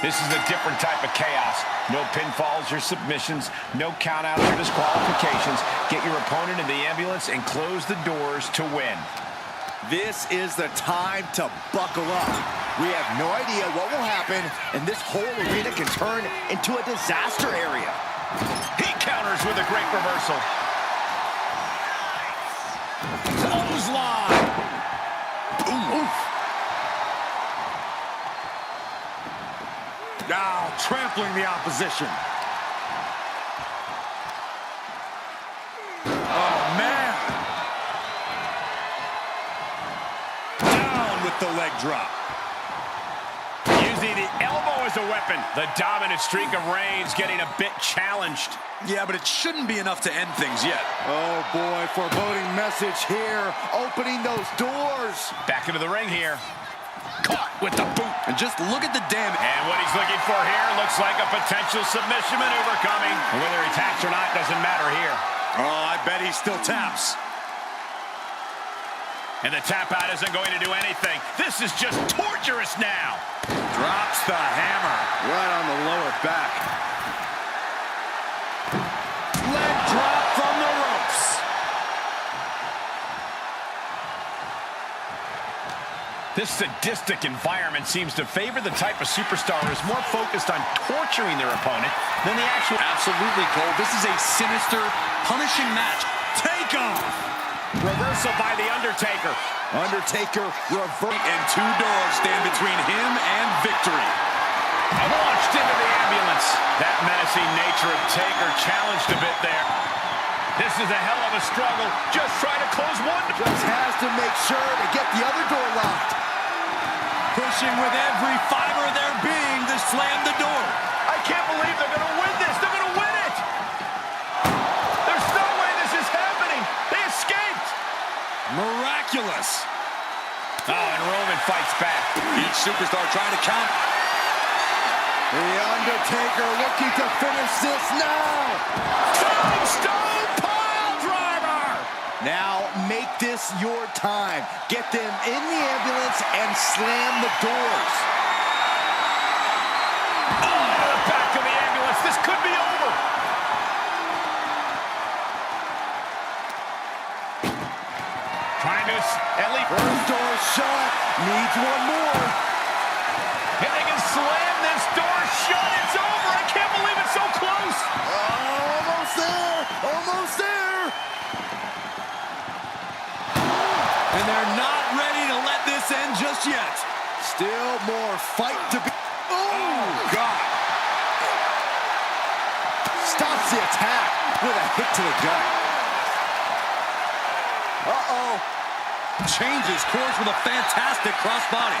This is a different type of chaos. No pinfalls or submissions, no countouts or disqualifications. Get your opponent in the ambulance and close the doors to win. This is the time to buckle up. We have no idea what will happen, and this whole arena can turn into a disaster area. He counters with a great reversal. Clothesline. Oof. Now trampling the opposition. Oh, man. Down with the leg drop. Using the elbow as a weapon. The dominant streak of Reigns getting a bit challenged. Yeah, but it shouldn't be enough to end things yet. Oh, boy, foreboding message here. Opening those doors. Back into the ring here. Caught with the boot. And just look at the damage. And what he's looking for here looks like a potential submission maneuver coming. And whether he taps or not doesn't matter here. Oh, I bet he still taps. And the tap out isn't going to do anything. This is just torturous now. Drops the hammer right on the lower back. Leg drop from the ropes. This sadistic environment seems to favor the type of superstar who is more focused on torturing their opponent than the actual... Absolutely, Cole. This is a sinister, punishing match. Take off! Reversal by the Undertaker. Undertaker revert, and two doors stand between him and victory. Launched into the ambulance. That menacing nature of Taker challenged a bit there. This is a hell of a struggle. Just trying to close one. Just has to make sure to get the other door locked. Pushing with every fiber of their being to slam the door. I can't believe they're going to win this. They're going to win it. There's no way this is happening. They escaped. Miraculous. Oh, and Roman fights back. Each superstar trying to count. The Undertaker looking to finish this now. Tombstone pile driver. Now make this your time. Get them in the ambulance and slam the doors. Oh, the back of the ambulance. This could be over. Trying to at least... First door shut. Needs one more. If they can slam this door shut, it's over. I can't believe it's so close. Almost there. Almost there. And they're not ready to let this end just yet. Still more fight to be... Oh, God. Stops the attack with a hit to the gut. Uh-oh. Changes course with a fantastic crossbody.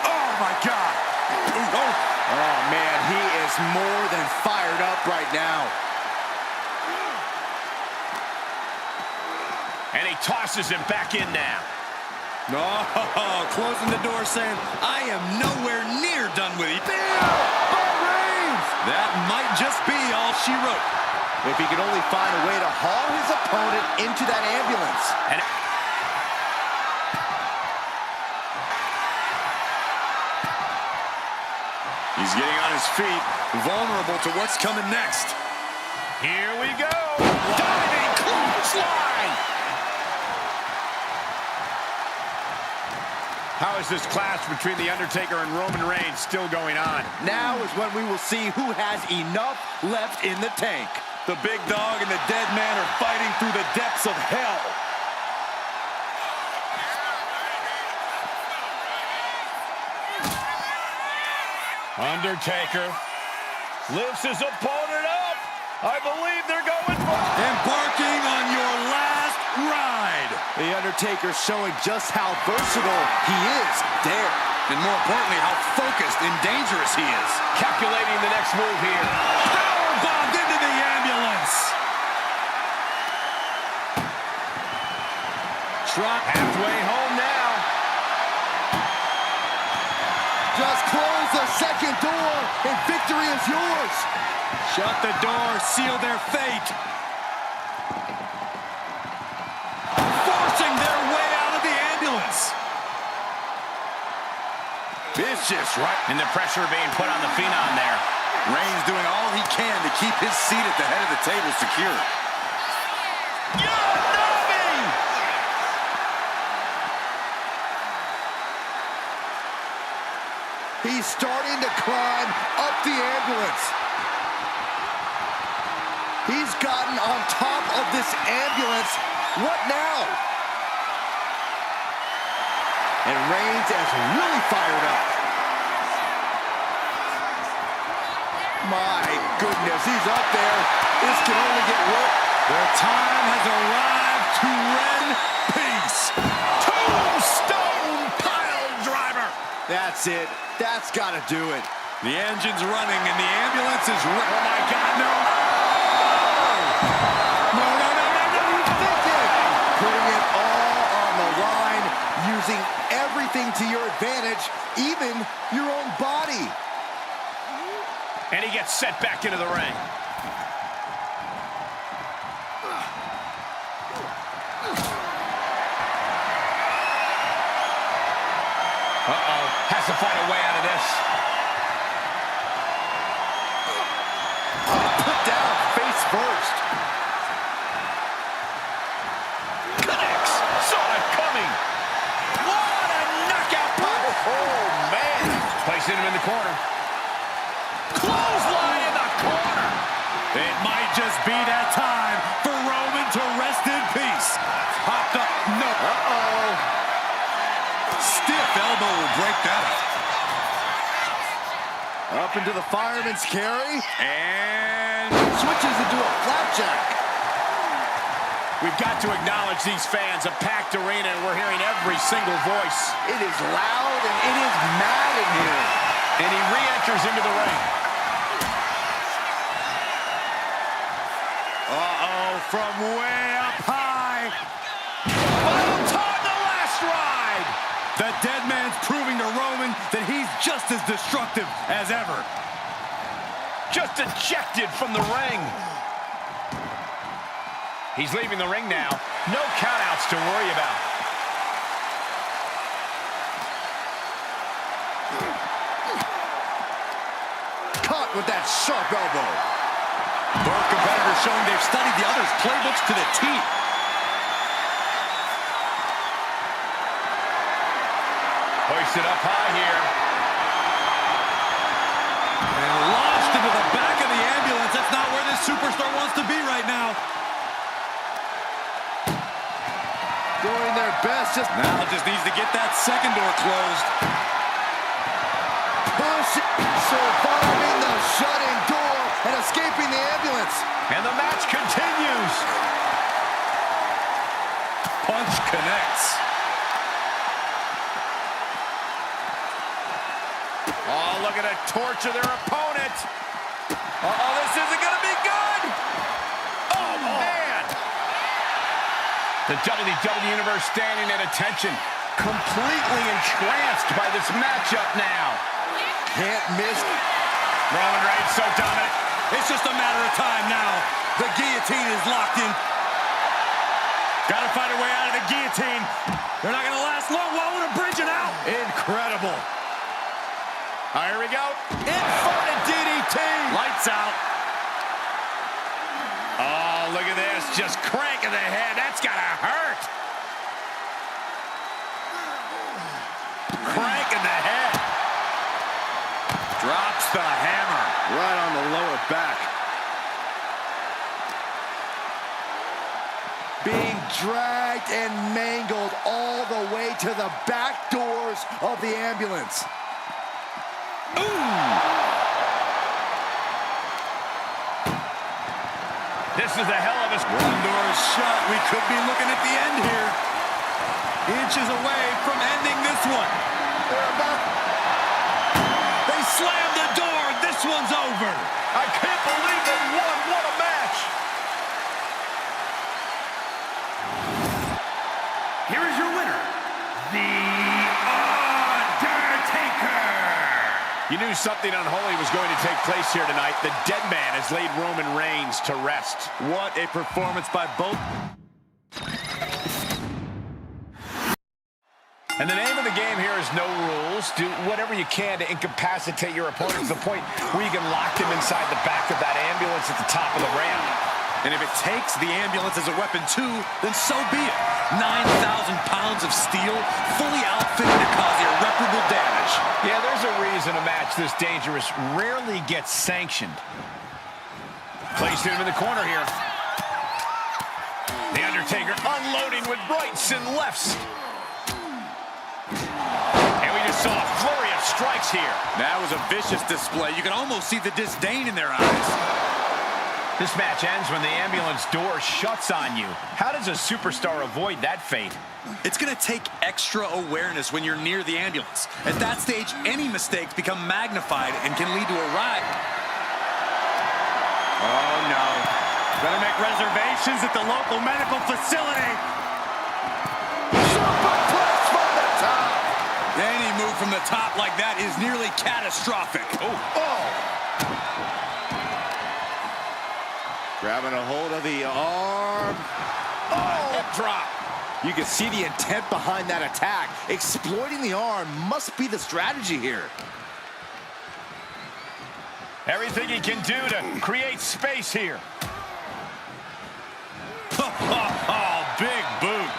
Oh, my God. Oh, man, he is more than fired up right now. And he tosses him back in now. Oh, closing the door saying, I am nowhere near done with you. That might just be all she wrote. If he could only find a way to haul his opponent into that ambulance. And he's getting on his feet, vulnerable to what's coming next. here we go. Diving clothesline. How is this clash between The Undertaker and Roman Reigns still going on? Now is when we will see who has enough left in the tank. The big dog and the dead man are fighting through the depths of hell. Undertaker lifts his opponent up. I believe they're going for it. Embarking on your last ride. The Undertaker showing just how versatile he is there. And more importantly, how focused and dangerous he is. Calculating the next move here. Powerbombed into the ambulance. Trot Halfway home now. just close the second door and victory is yours. Shut the door, seal their fate. Forcing their way out of the ambulance. vicious, right? And the pressure being put on the Phenom there. Reigns doing all he can to keep his seat at the head of the table secure. He's starting to climb up the ambulance. He's gotten on top of this ambulance. What now? And Reigns is really fired up. My goodness, he's up there. This can only get worse. The time has arrived to rend peace. Tombstone pile driver. That's it. That's got to do it. The engine's running and the ambulance is... Oh, my God, no. No, no, no, no, no. You think it. Putting it all on the line, using everything to your advantage, even your own body. And he gets set back into the ring. Uh-oh, has to find a way out of this. Put down face first. Connects, saw it coming. What a knockout pop. Oh, man. Placing him in the corner. Clothesline in the corner. It might just be that time for Roman to rest in peace. Popped up. No. Uh-oh. Stiff elbow will break that up. Up into the fireman's carry. And switches into a flapjack. We've got to acknowledge these fans. A packed arena, and we're hearing every single voice. It is loud and it is mad in here. And he re-enters into the ring. Uh-oh, from way up high. Final time, the last ride. The dead man's proving to Roman that he's just as destructive as ever. Just ejected from the ring. He's leaving the ring now. No countouts to worry about. Caught with that sharp elbow. Both competitors showing they've studied the other's playbooks to the T. Hoisted up high here. And launched into the back of the ambulance. That's not where this superstar wants to be right now. Doing their best. Now just needs to get that second door closed. Push. Surviving the shutting door and escaping the ambulance. And the match continues. Punch connects. Oh, look at it, torture their opponent. Uh-oh, this isn't going to be good. Oh, man. The WWE Universe standing at attention, completely entranced by this matchup now. Can't miss. Roman Reigns so dominant. It's just a matter of time now. The guillotine is locked in. Gotta find a way out of the guillotine. They're not gonna last long. Why would a bridge it out? Incredible. All right, here we go. Inverted DDT. Lights out. Oh, look at this. Just cranking the head. That's gotta hurt. Cranking the head. Drops the hammer. Right on the lower back. Being dragged and mangled all the way to the back doors of the ambulance. Ooh! This is a hell of a... One door is shut. We could be looking at the end here. Inches away from ending this one. They're about... They slammed the door. This one's over. I can't believe they won. What a match. Here is your winner, The Undertaker. You knew something unholy was going to take place here tonight. The dead man has laid Roman Reigns to rest. What a performance by both. And the name of the game here is no rules, most, do whatever you can to incapacitate your opponent to the point where you can lock them inside the back of that ambulance at the top of the ramp. And if it takes the ambulance as a weapon too, then so be it. 9,000 pounds of steel, fully outfitted to cause irreparable damage. Yeah, there's a reason a match this dangerous rarely gets sanctioned. Placing him in the corner here. The Undertaker unloading with rights and lefts. And we just saw a flurry of strikes here. That was a vicious display. You can almost see the disdain in their eyes. This match ends when the ambulance door shuts on you. How does a superstar avoid that fate? It's going to take extra awareness when you're near the ambulance. At that stage, any mistakes become magnified and can lead to a riot. Oh, no. Better make reservations at the local medical facility. Superplex from the top. Any move from the top like that is nearly catastrophic. Oh. Grabbing a hold of the arm. Oh, hip drop. You can see the intent behind that attack. Exploiting the arm must be the strategy here. Everything he can do to create space here. Oh, big boot.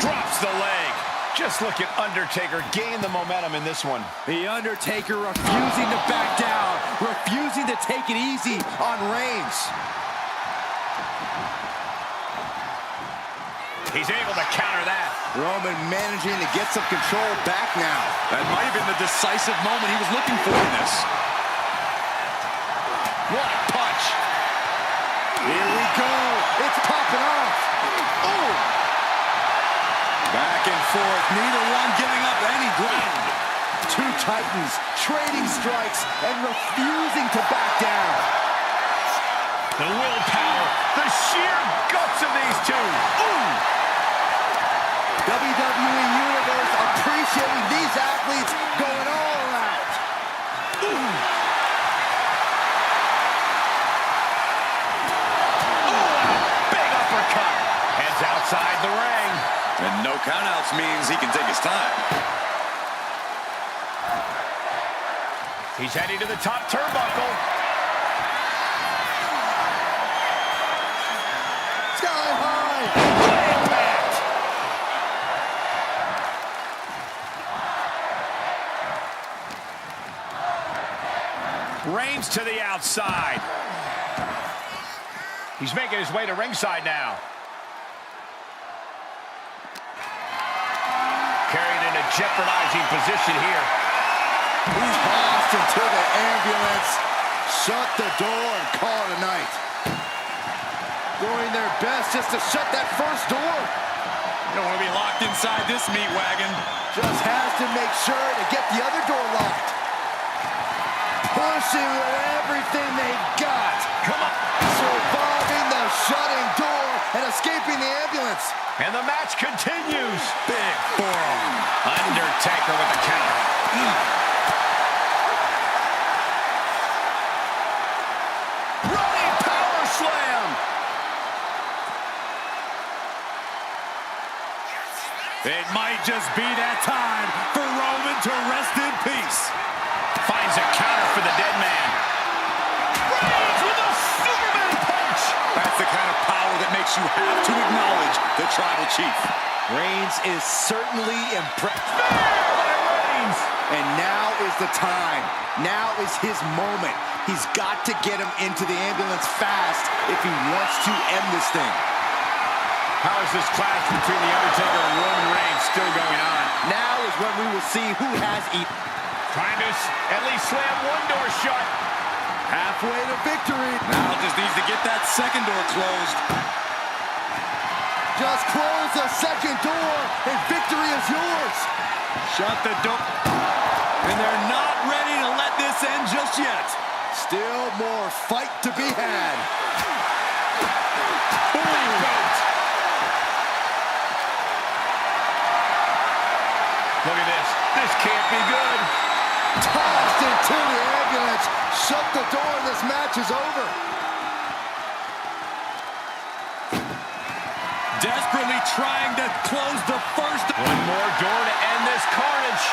Drops the leg. Just look at Undertaker gain the momentum in this one. The Undertaker refusing to back down, refusing to take it easy on Reigns. He's able to counter that. Roman managing to get some control back now. That might have been the decisive moment he was looking for in this. What a punch. Here we go. It's popping off. Oh! Back and forth, neither one giving up any ground. Two titans trading strikes and refusing to back down. The willpower, the sheer guts of these two. Ooh! WWE Universe appreciating these athletes going all out. Ooh! Big uppercut. Heads outside the ring. And no countouts means he can take his time. He's heading to the top turnbuckle. Sky high. Impact. Reigns to the outside. He's making his way to ringside now. Carried in a jeopardizing position here. He's tossed into the ambulance. Shut the door and call it a night. Doing their best just to shut that first door. You don't want to be locked inside this meat wagon. Just has to make sure to get the other door locked. Pushing with everything they've got. Come on. Surviving the shutting door and escaping the ambulance. And the match continues. Big forearm. Undertaker with the counter. Running power slam. It might just be that time for Roman to rest in peace. Finds a counter for the dead man. Reigns with a Superman punch. That's the kind of power that makes you have to acknowledge the tribal chief. Reigns is certainly impressed. Reigns. And now is the time. Now is his moment. He's got to get him into the ambulance fast if he wants to end this thing. How is this clash between The Undertaker and Roman Reigns still going on? Now is when we will see who has eaten. Trying to at least slam one door shut. Halfway to victory. Now just needs to get that second door closed. Just close the second door and victory is yours. Shut the door. And they're not ready to let this end just yet. Still more fight to be had. Look at this. This can't be good. Tossed into the ambulance. Shut the door and this match is over. Desperately trying to close the first. One more door to end this carnage.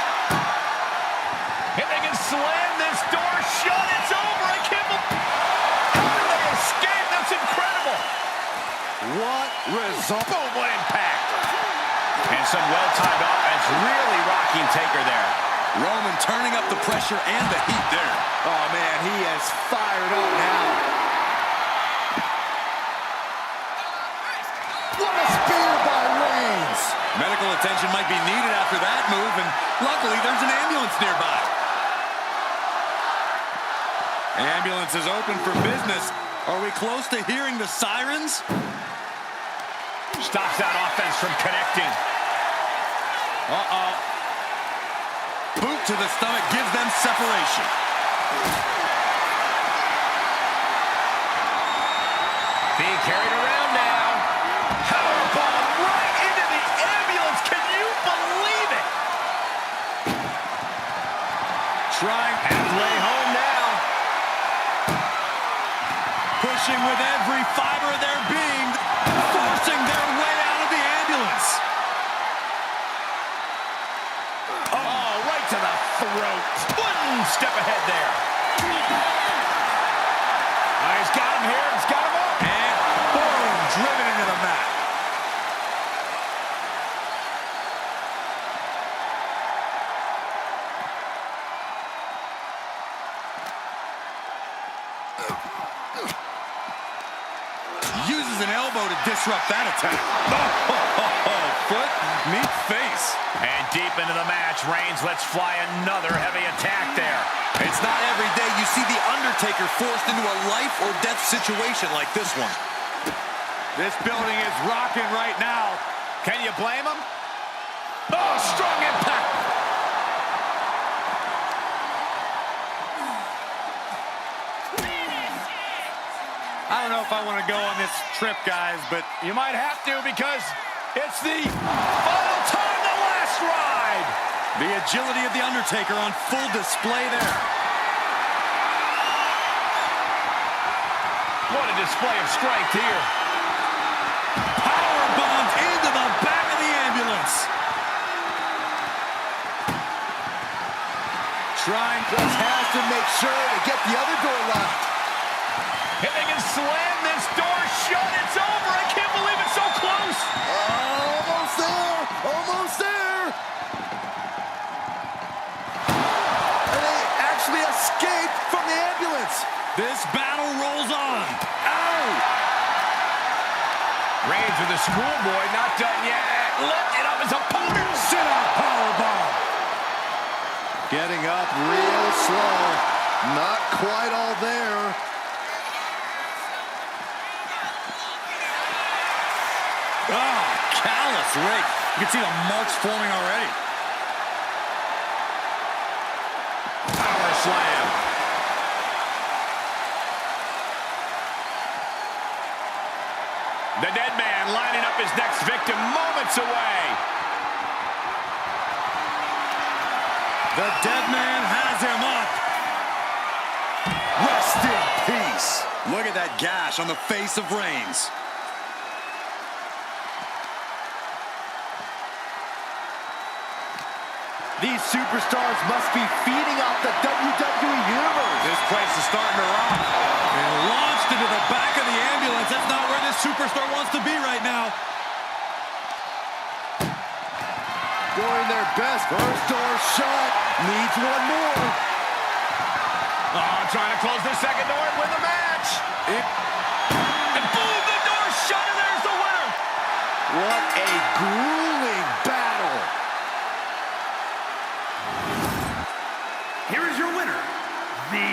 they can slam this door shut. It's over. I can't believe. How did they escape? That's incredible. What result? Boom, what impact. And some well-timed offense really rocking Taker there. Roman turning up the pressure and the heat there. Oh, man, he is fired up now. What a spear by Reigns. Medical attention might be needed after that move, and luckily there's an ambulance nearby. Ambulance is open for business. Are we close to hearing the sirens? Stops that offense from connecting. Uh-oh. Boot to the stomach gives them separation. Being carried around now. Powerbomb right into the ambulance. Can you believe it? Trying Halfway home now. pushing with every fiber of their being, forcing their way out of the ambulance. Oh, right to the throat. One step ahead there. He's got him here. He's got him up. And boom, driven into the mat. Uses an elbow to disrupt that attack. Foot meets face. And deep into the match, Reigns lets fly another heavy attack there. It's not every day you see the Undertaker forced into a life or death situation like this one. This building is rocking right now. Can you blame him? Oh, strong impact. I don't know if I want to go on this trip, guys, but You might have to because it's the final time, the last ride. the agility of the Undertaker on full display there. What a display of strength here. Powerbombed into the back of the ambulance. Trying Just has to make sure to get the other door locked. If they can slam this door shut, it's over. I can't believe it's so close. Almost there. Almost there. And they actually escaped from the ambulance. This battle rolls on. Ow! Reigns with the schoolboy, not done yet. Lifted up his opponent. Sit-out powerbomb. Getting up real slow. Not quite all there. Oh, callous rake. You can see the marks forming already. Power slam. The dead man lining up his next victim moments away. The dead man has him up. Rest in peace. Look at that gash on the face of Reigns. These superstars must be feeding off the WWE Universe. This place is starting to rock. And launched into the back of the ambulance. That's not where this superstar wants to be right now. Doing their best. First door shut. Needs one more. Oh, trying to close the second door and win the match. And boom, the door shut, and there's the winner. What a grueling battle. Here is your winner, The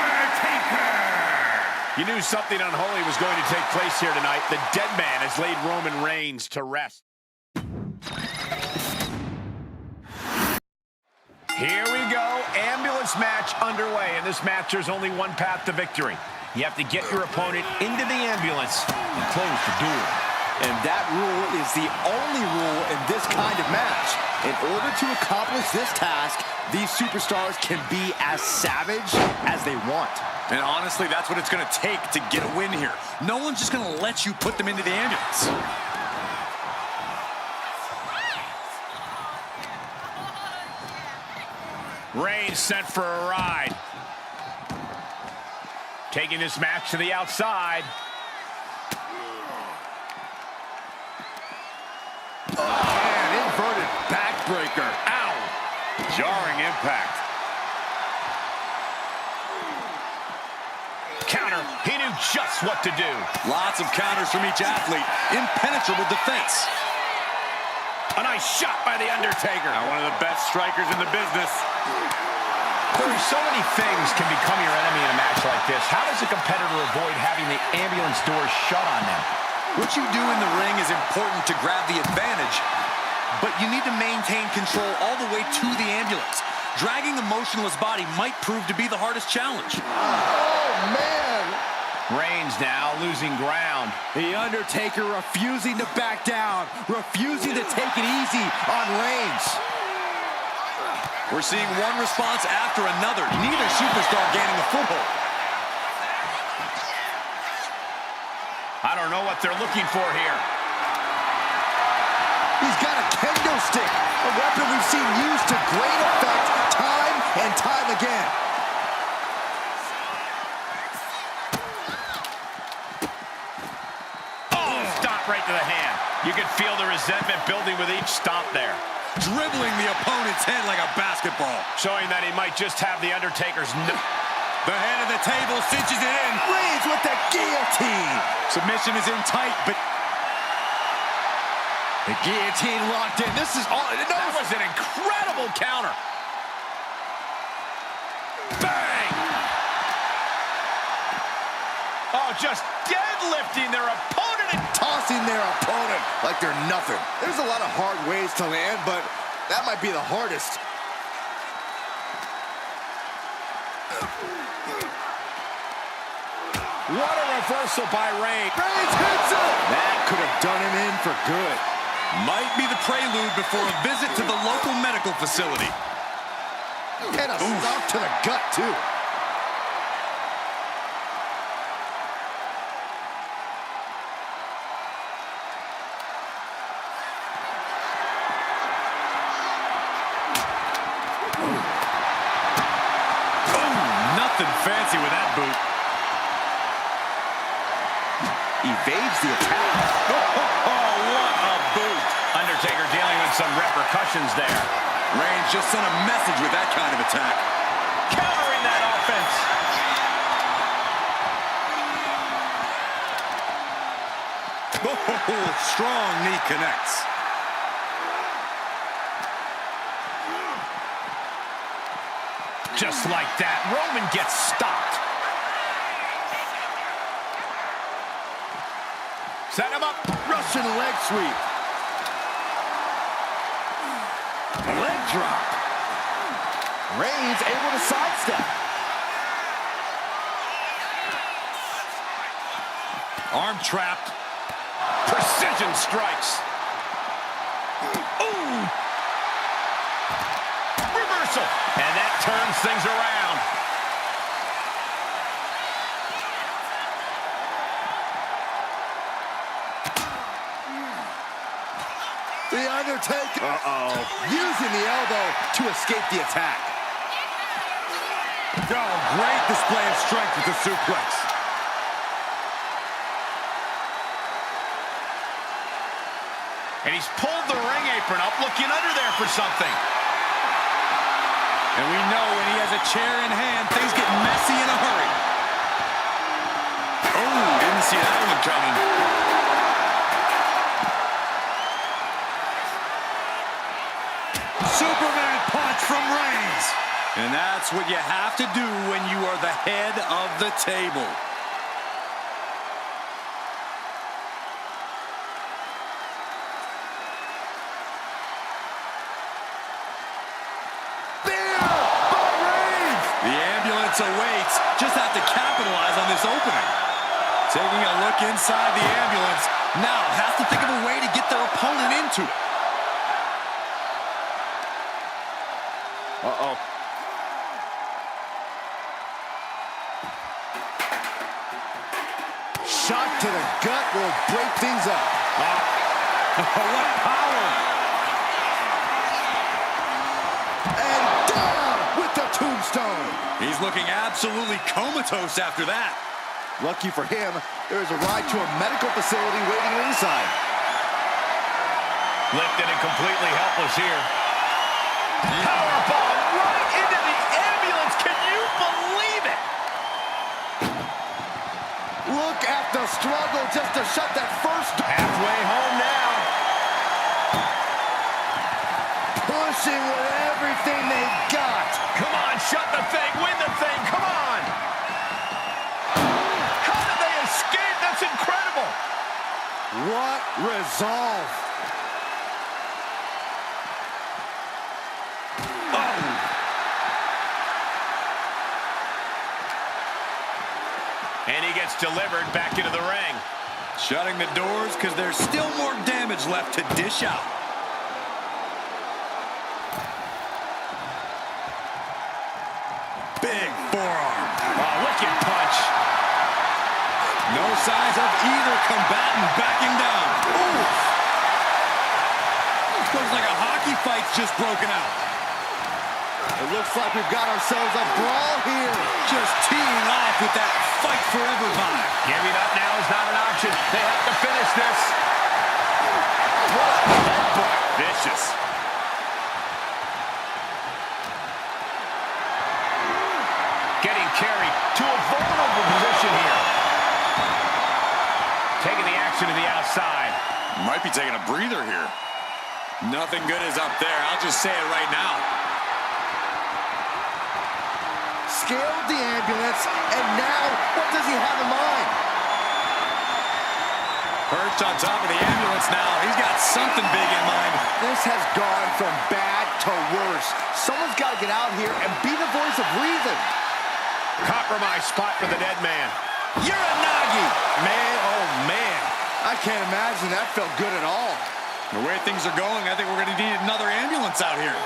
Undertaker. You knew something unholy was going to take place here tonight. The dead man has laid Roman Reigns to rest. Here we go. Ambulance match underway. In this match, there's only one path to victory. You have to get your opponent into the ambulance and close the door. And that rule is the only rule in this kind of match. In order to accomplish this task, these superstars can be as savage as they want. And honestly, that's what it's going to take to get a win here. No one's just going to let you put them into the ambulance. Reigns sent for a ride. Taking this match to the outside. And inverted backbreaker. Ow! Jarring impact. Counter. He knew just what to do. Lots of counters from each athlete. Impenetrable defense. A nice shot by The Undertaker. Now, one of the best strikers in the business. Corey, so many things can become your enemy in a match like this. How does a competitor avoid having the ambulance doors shut on them? What you do in the ring is important to grab the advantage, but you need to maintain control all the way to the ambulance. Dragging the motionless body might prove to be the hardest challenge. Oh, man! Reigns now losing ground. The Undertaker refusing to back down, refusing to take it easy on Reigns. We're seeing one response after another. Neither superstar gaining a foothold. I don't know what they're looking for here. He's got a kendo stick, a weapon we've seen used to great effect time and time again. Oh, stomp right to the hand. You could feel the resentment building with each stomp there. Dribbling the opponent's head like a basketball. Showing that he might just have The Undertaker's The head of the table cinches it in. Reigns with the guillotine. Submission is in tight, but the guillotine locked in. This is all. No, that was an incredible counter. Bang! Oh, just deadlifting their opponent and tossing their opponent like they're nothing. There's a lot of hard ways to land, but that might be the hardest. What a reversal by Reigns. Reigns hits it! That could have done him in for good. Might be the prelude before a visit to the local medical facility. And a stomp to the gut, too. Nothing fancy with that boot. Evades the attack. Oh, what a boot. Undertaker dealing with some repercussions there. Reigns just sent a message with that kind of attack. Countering that offense. Oh, strong knee connects. Just like that, Roman gets stopped. Set him up. Russian leg sweep. Leg drop. Reigns able to sidestep. Arm trapped. Precision strikes. Ooh. Reversal. And that turns things around. The Undertaker. Using the elbow to escape the attack. Oh, great display of strength with the suplex. And he's pulled the ring apron up, looking under there for something. And we know when he has a chair in hand, things get messy in a hurry. Oh, didn't see that one coming. Superman punch from Reigns. And that's what you have to do when you are the head of the table. Awaits, just have to capitalize on this opening. Taking a look inside the ambulance, now has to think of a way to get their opponent into it. Uh-oh. Shot to the gut will break things up. What power! And down with tombstone. He's looking absolutely comatose after that. Lucky for him, there's a ride to a medical facility waiting ringside. Lifted and completely helpless here. Powerbomb right into the ambulance. Can you believe it? Look at the struggle just to shut that first door. Halfway home now. Pushing with everything they've got. Come on, shut the thing, win the thing, come on. How did they escape? That's incredible. What resolve. And he gets delivered back into the ring. Shutting the doors because there's still more damage left to dish out. Big forearm. Oh, wicked punch. No signs of either combatant backing down. Ooh. Looks like a hockey fight's just broken out. It looks like we've got ourselves a brawl here. Just teeing off with that fight forever vibe. Giving up now is not an option. They have to finish this. What a headbutt. Vicious. Getting carried to a vulnerable position here. Taking the action to the outside. Might be taking a breather here. Nothing good is up there. I'll just say it right now. Scaled the ambulance, and now what does he have in mind? Perched on top of the ambulance now. He's got something big in mind. This has gone from bad to worse. Someone's got to get out here and be the voice of reason. Compromise spot for the dead man. You're a Nagi! Man, oh man. I can't imagine that felt good at all. The way things are going, I think we're going to need another ambulance out here.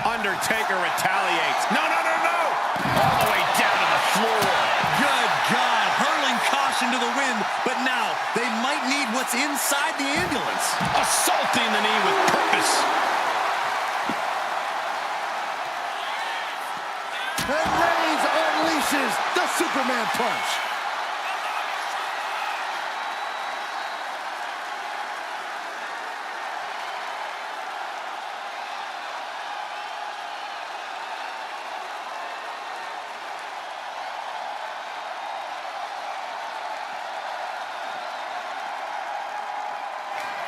Undertaker retaliates. No, no, no, no! All the way down to the floor. Good God, hurling caution to the wind, but now they might need what's inside the ambulance. Assaulting the knee with purpose. And Reigns unleashes the Superman punch.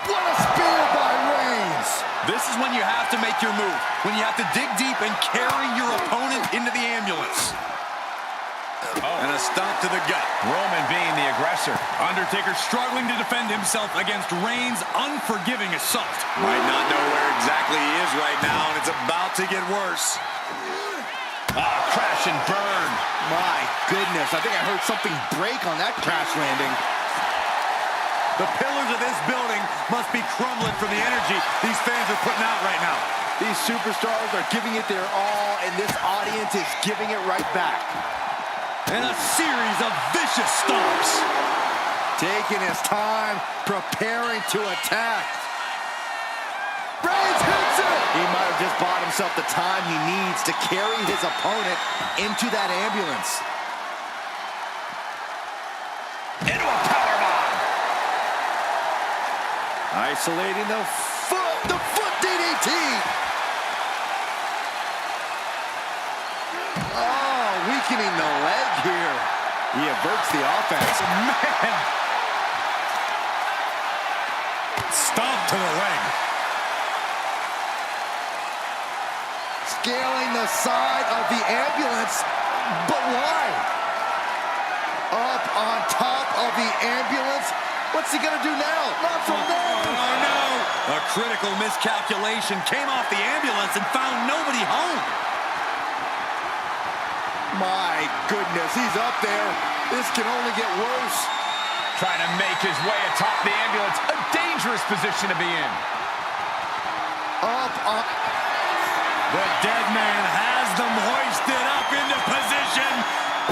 What a spear by Reigns! This is when you have to make your move. When you have to dig deep and carry your opponent into the ambulance. And a stomp to the gut. Roman being the aggressor. Undertaker struggling to defend himself against Reigns' unforgiving assault. Might not know where exactly he is right now, and it's about to get worse. Crash and burn. My goodness, I think I heard something break on that crash landing. The pillars of this building must be crumbling from the energy these fans are putting out right now. These superstars are giving it their all, and this audience is giving it right back. And a series of vicious stomps. Taking his time, preparing to attack. Reigns hits it! He might have just bought himself the time he needs to carry his opponent into that ambulance. Into a powerbomb. Isolating the foot DDT! Oh, weakening the leg here. He averts the offense. Man! Stomp to the leg. Scaling the side of the ambulance, but why? Up on top of the ambulance. What's he gonna do now? Not from there. Oh no! A critical miscalculation came off the ambulance and found nobody home. My goodness, he's up there. This can only get worse. Trying to make his way atop the ambulance. A dangerous position to be in. Up on... The dead man has them hoisted up into position.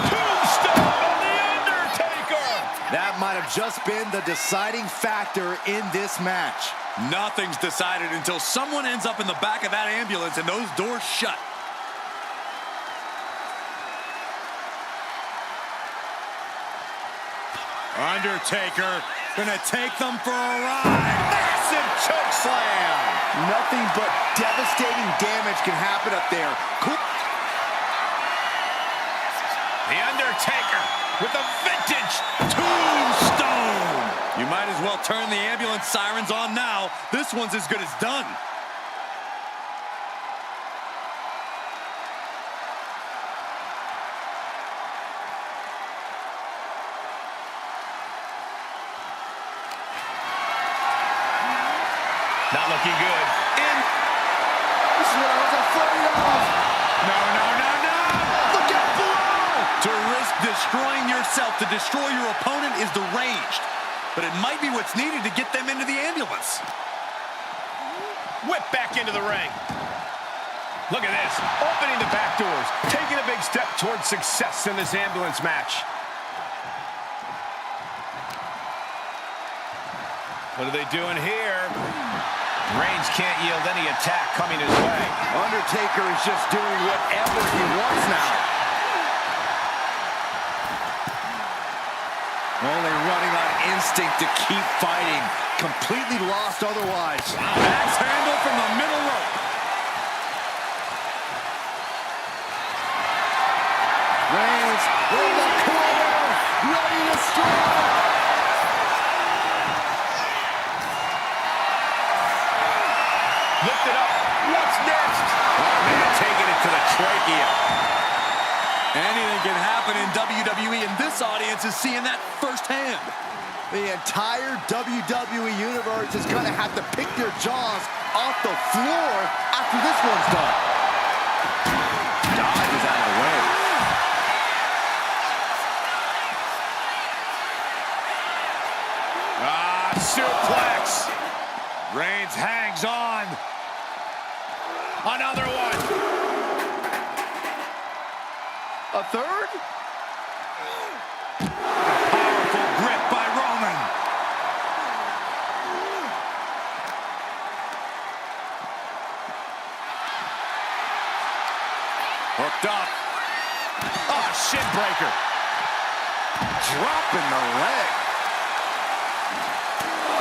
Tombstone on the Undertaker. That might have just been the deciding factor in this match. Nothing's decided until someone ends up in the back of that ambulance and those doors shut. Undertaker gonna take them for a ride. Massive choke slam. Nothing but devastating damage can happen up there. The Undertaker with a vintage Tombstone. You might as well turn the ambulance sirens on now. This one's as good as done. not looking good. This is what I was afraid of. No, no, no, no! Look out below! To risk destroying yourself to destroy your opponent is deranged. But it might be what's needed to get them into the ambulance. Whip back into the ring. Look at this. Opening the back doors. Taking a big step towards success in this ambulance match. What are they doing here? Reigns can't yield any attack coming his way. Undertaker is just doing whatever he wants now. Only running on instinct to keep fighting. Completely lost otherwise. Axe handle from the middle rope. Reigns in the corner, ready to strike. Lift it up. What's next? Oh, man, taking it to the trachea. Anything can happen in WWE, and this audience is seeing that firsthand. The entire WWE Universe is going to have to pick their jaws off the floor after this one's done. Dodge is out of the way. Suplex. Reigns hangs on. Another one. A third? Powerful grip by Roman. Hooked up. Oh, shin breaker. Dropping the leg.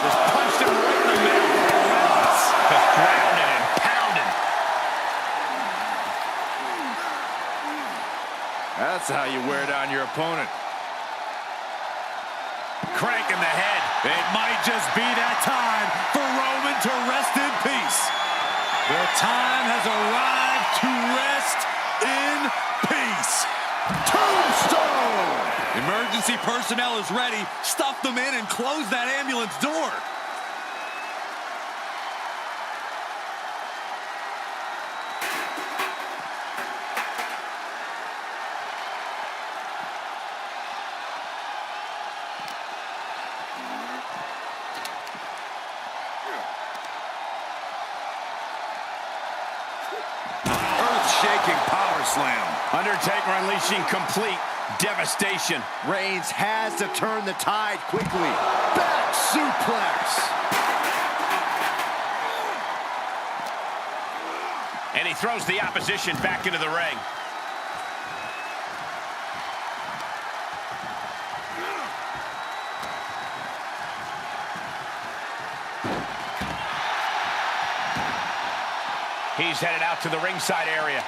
Just punched him right in the middle. Relentless. Just grounded and pounded. That's how you wear down your opponent. Cranking the head. It might just be that time for Roman to rest in peace. The time has arrived to rest in peace. Tombstone! Emergency personnel is ready. Stuff them in and close that ambulance door. Earth-shaking power slam. Undertaker unleashing complete devastation. Reigns has to turn the tide quickly. Back suplex. And he throws the opposition back into the ring. He's headed out to the ringside area.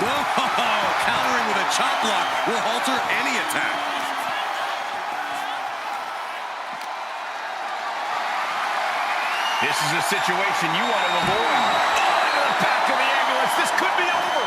Oh, countering with a chop block will alter any attack. This is a situation you want to avoid. Oh, into the back of the ambulance. This could be over.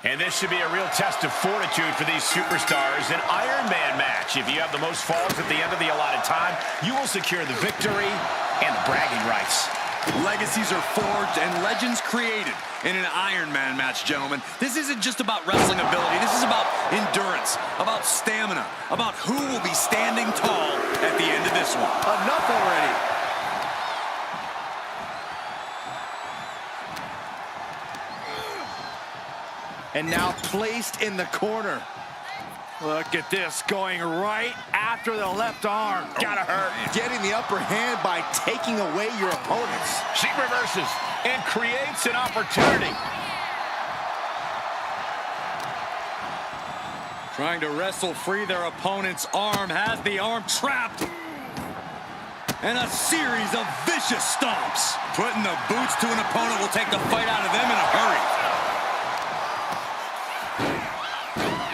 And this should be a real test of fortitude for these superstars. An Iron Man match. If you have the most falls at the end of the allotted time, you will secure the victory and the bragging rights. Legacies are forged and legends created in an Iron Man match, gentlemen. This isn't just about wrestling ability. This is about endurance, about stamina, about who will be standing tall at the end of this one. Enough already. And now placed in the corner. Look at this, going right after the left arm. Gotta hurt. Getting the upper hand by taking away your opponents. She reverses and creates an opportunity. Trying to wrestle free their opponent's arm, has the arm trapped. And a series of vicious stomps. Putting the boots to an opponent will take the fight out of them in a hurry.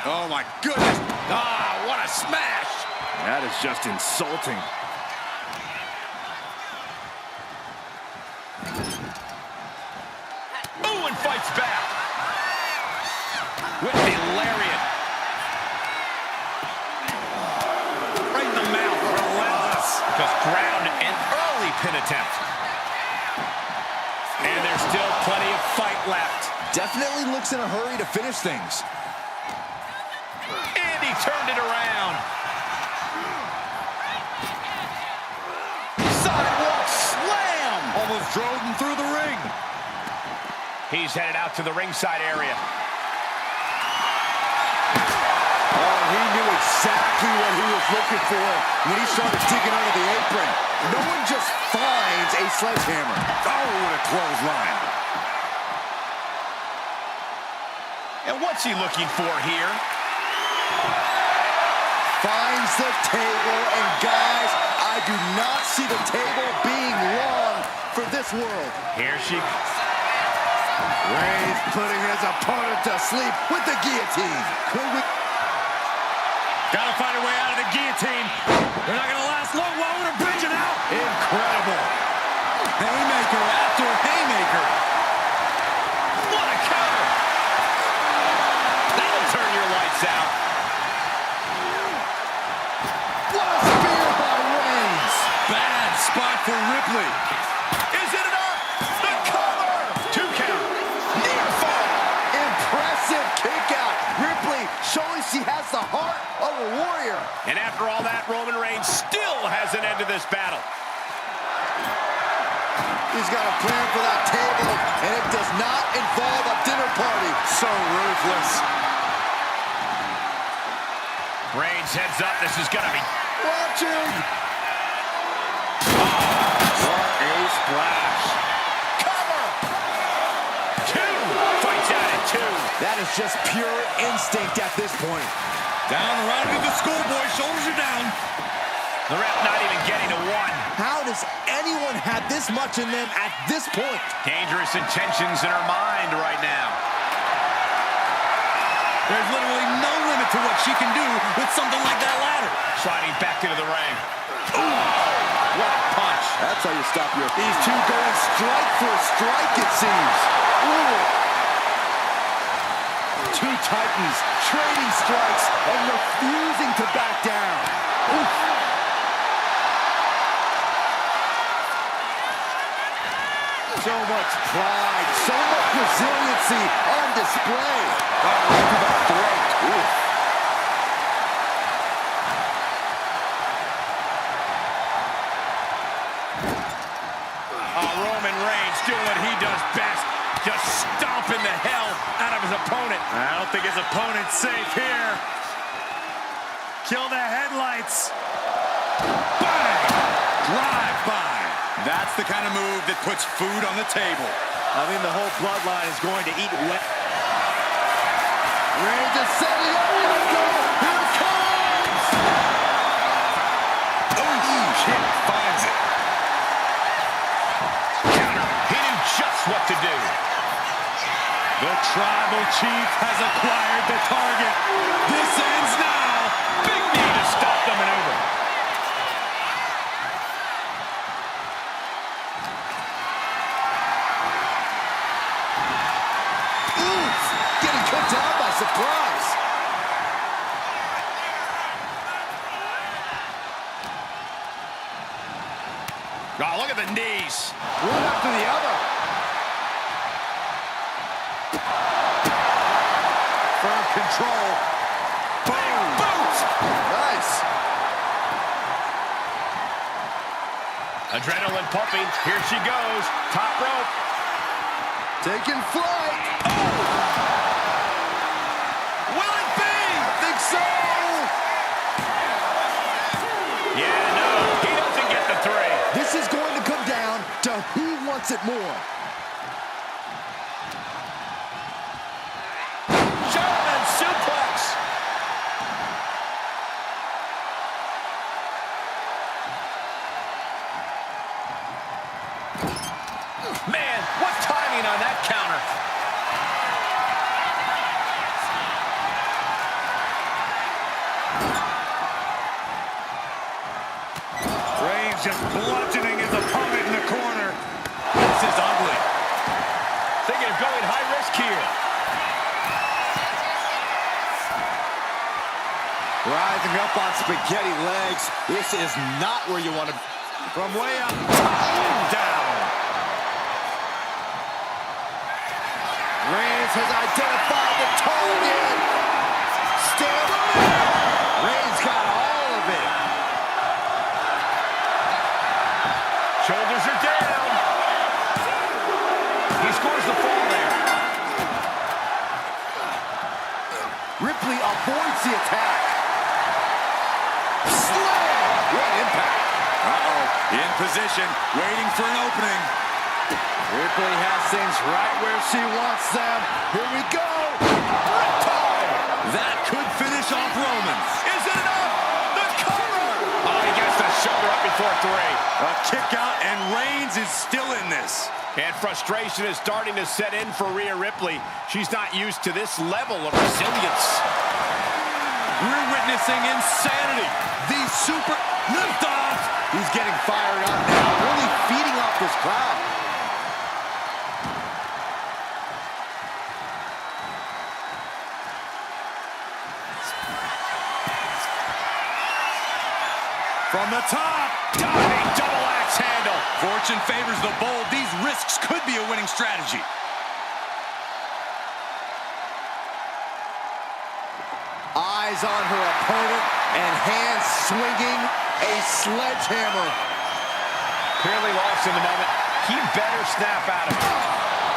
Oh my goodness. Ah, what a smash. That is just insulting. Ooh, and fights back. With the lariat. Right in the mouth. Relentless. Just ground an early pin attempt. And there's still plenty of fight left. Definitely looks in a hurry to finish things. And he turned it around. Sidewalk slam. Almost drove him through the ring. He's headed out to the ringside area. Oh, he knew exactly what he was looking for when he started digging under the apron. No one just finds a sledgehammer. Oh, what a clothesline. And what's he looking for here? Finds the table, and guys, I do not see the table being long for this world. Here she... Reigns putting his opponent to sleep with the guillotine. Could we... Gotta find a way out of the guillotine. They're not gonna last long while we're bridging out. Incredible. Haymaker after haymaker. spot for Ripley. Is it enough? The cover! 2 count. Near fall. Impressive kick out. Ripley showing she has the heart of a warrior. And after all that, Roman Reigns still hasn't ended this battle. He's got a plan for that table, and it does not involve a dinner party. So ruthless. Reigns heads up. This is gonna be... Watching. What a splash. Cover! 2. Fights out at 2. That is just pure instinct at this point. Down around to the schoolboy. Shoulders are down. The ref not even getting to 1. How does anyone have this much in them at this point? Dangerous intentions in her mind right now. There's literally no limit to what she can do with something like that ladder. Sliding back into the ring. Ooh, what a punch. That's how you stop your... These two going strike for strike, it seems. Ooh. Two titans trading strikes and refusing to back down. Oof. So much pride, so much resiliency on display. Right to the throat. Oof. Roman Reigns doing what he does best, just stomping the hell out of his opponent. I don't think his opponent's safe here. Kill the headlights. Bang! Drive-by. That's the kind of move that puts food on the table. I mean, the whole bloodline is going to eat wet. Reigns is setting up. Here it comes! Ooh, kick finds it. Counter. He knew just what to do. The tribal chief has acquired the target. This ends now. Big knee to stop the maneuver. Getting cut down by surprise. Oh, look at the knees. One after the other. Firm control. Boom. Boot. Nice. Adrenaline pumping. Here she goes. Top rope. Taking flight. Will it be? Think so. Yeah, no. He doesn't get the 3. This is going to come down to who wants it more. German suplex. Man, what timing on that counter. Reigns just bludgeoning his opponent in the corner. This is ugly. Thinking of going high risk here. Rising up on spaghetti legs. This is not where you want to... From way up, down. Reigns has identified the target. Still. Reigns got all of it. Shoulders are down. He scores the fall there. Ripley avoids the attack. Slam! What impact. In position, waiting for an opening. Ripley has things right where she wants them. Here we go. Riptide. That could finish off Roman. Is it enough? The cover. Oh, he gets the shoulder up before 3. A kick out, and Reigns is still in this. And frustration is starting to set in for Rhea Ripley. She's not used to this level of resilience. We're witnessing insanity. The super liftoff. He's getting fired up now, really feeding off this crowd. From the top. Diving double axe handle. Fortune favors the bold. These risks could be a winning strategy. Eyes on her opponent and hands swinging a sledgehammer. Clearly lost in the moment. He better snap out of it.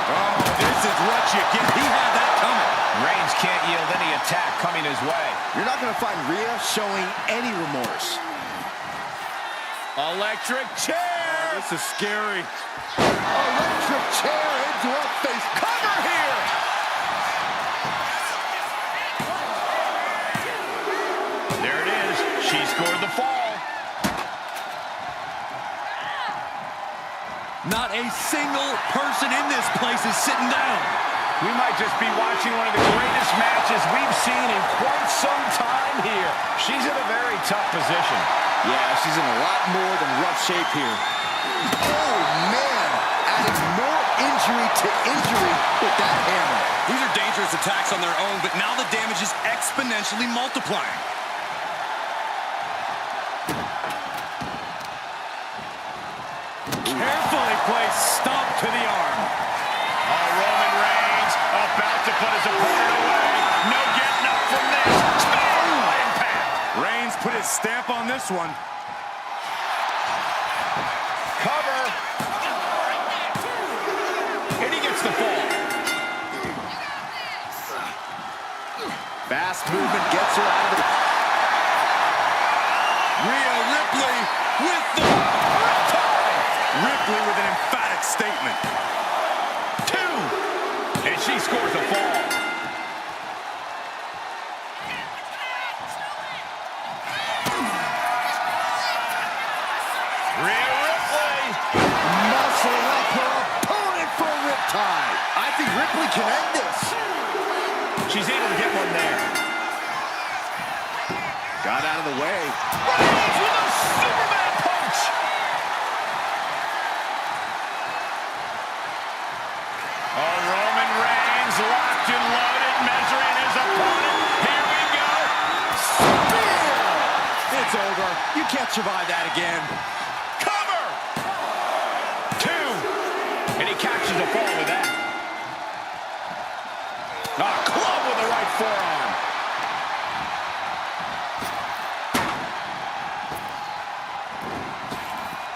Oh, this is what you get. He had that coming. Reigns can't yield any attack coming his way. You're not going to find Rhea showing any remorse. Electric chair. This is scary. Electric chair into a face. Cover here. There it is. She scored the fall. Not a single person in this place is sitting down. We might just be watching one of the greatest matches we've seen in quite some time here. She's in a very tough position. Yeah, she's in a lot more than rough shape here. Oh, man. Adding more injury to injury with that hammer. These are dangerous attacks on their own, but now the damage is exponentially multiplying. Carefully placed stomp to the arm. Oh, Roman Reigns about to put his opponent away. No getting up from this. Spinning impact. Reigns put his stamp on this one. Cover. And he gets the fall. Fast movement gets her out of the... Rhea Ripley with the riptide. Ripley with an emphatic statement. 2. And she scores a fall. Rhea Ripley. Muscling up her opponent for a riptide. I think Ripley can end this. She's able to get one there. Got out of the way. Reigns with a Superman punch. Oh, Roman Reigns locked and loaded, measuring his opponent. Here we go. Spear! It's over. You can't survive that again. Cover. 2. And he catches a fall with that. A club with the right forearm.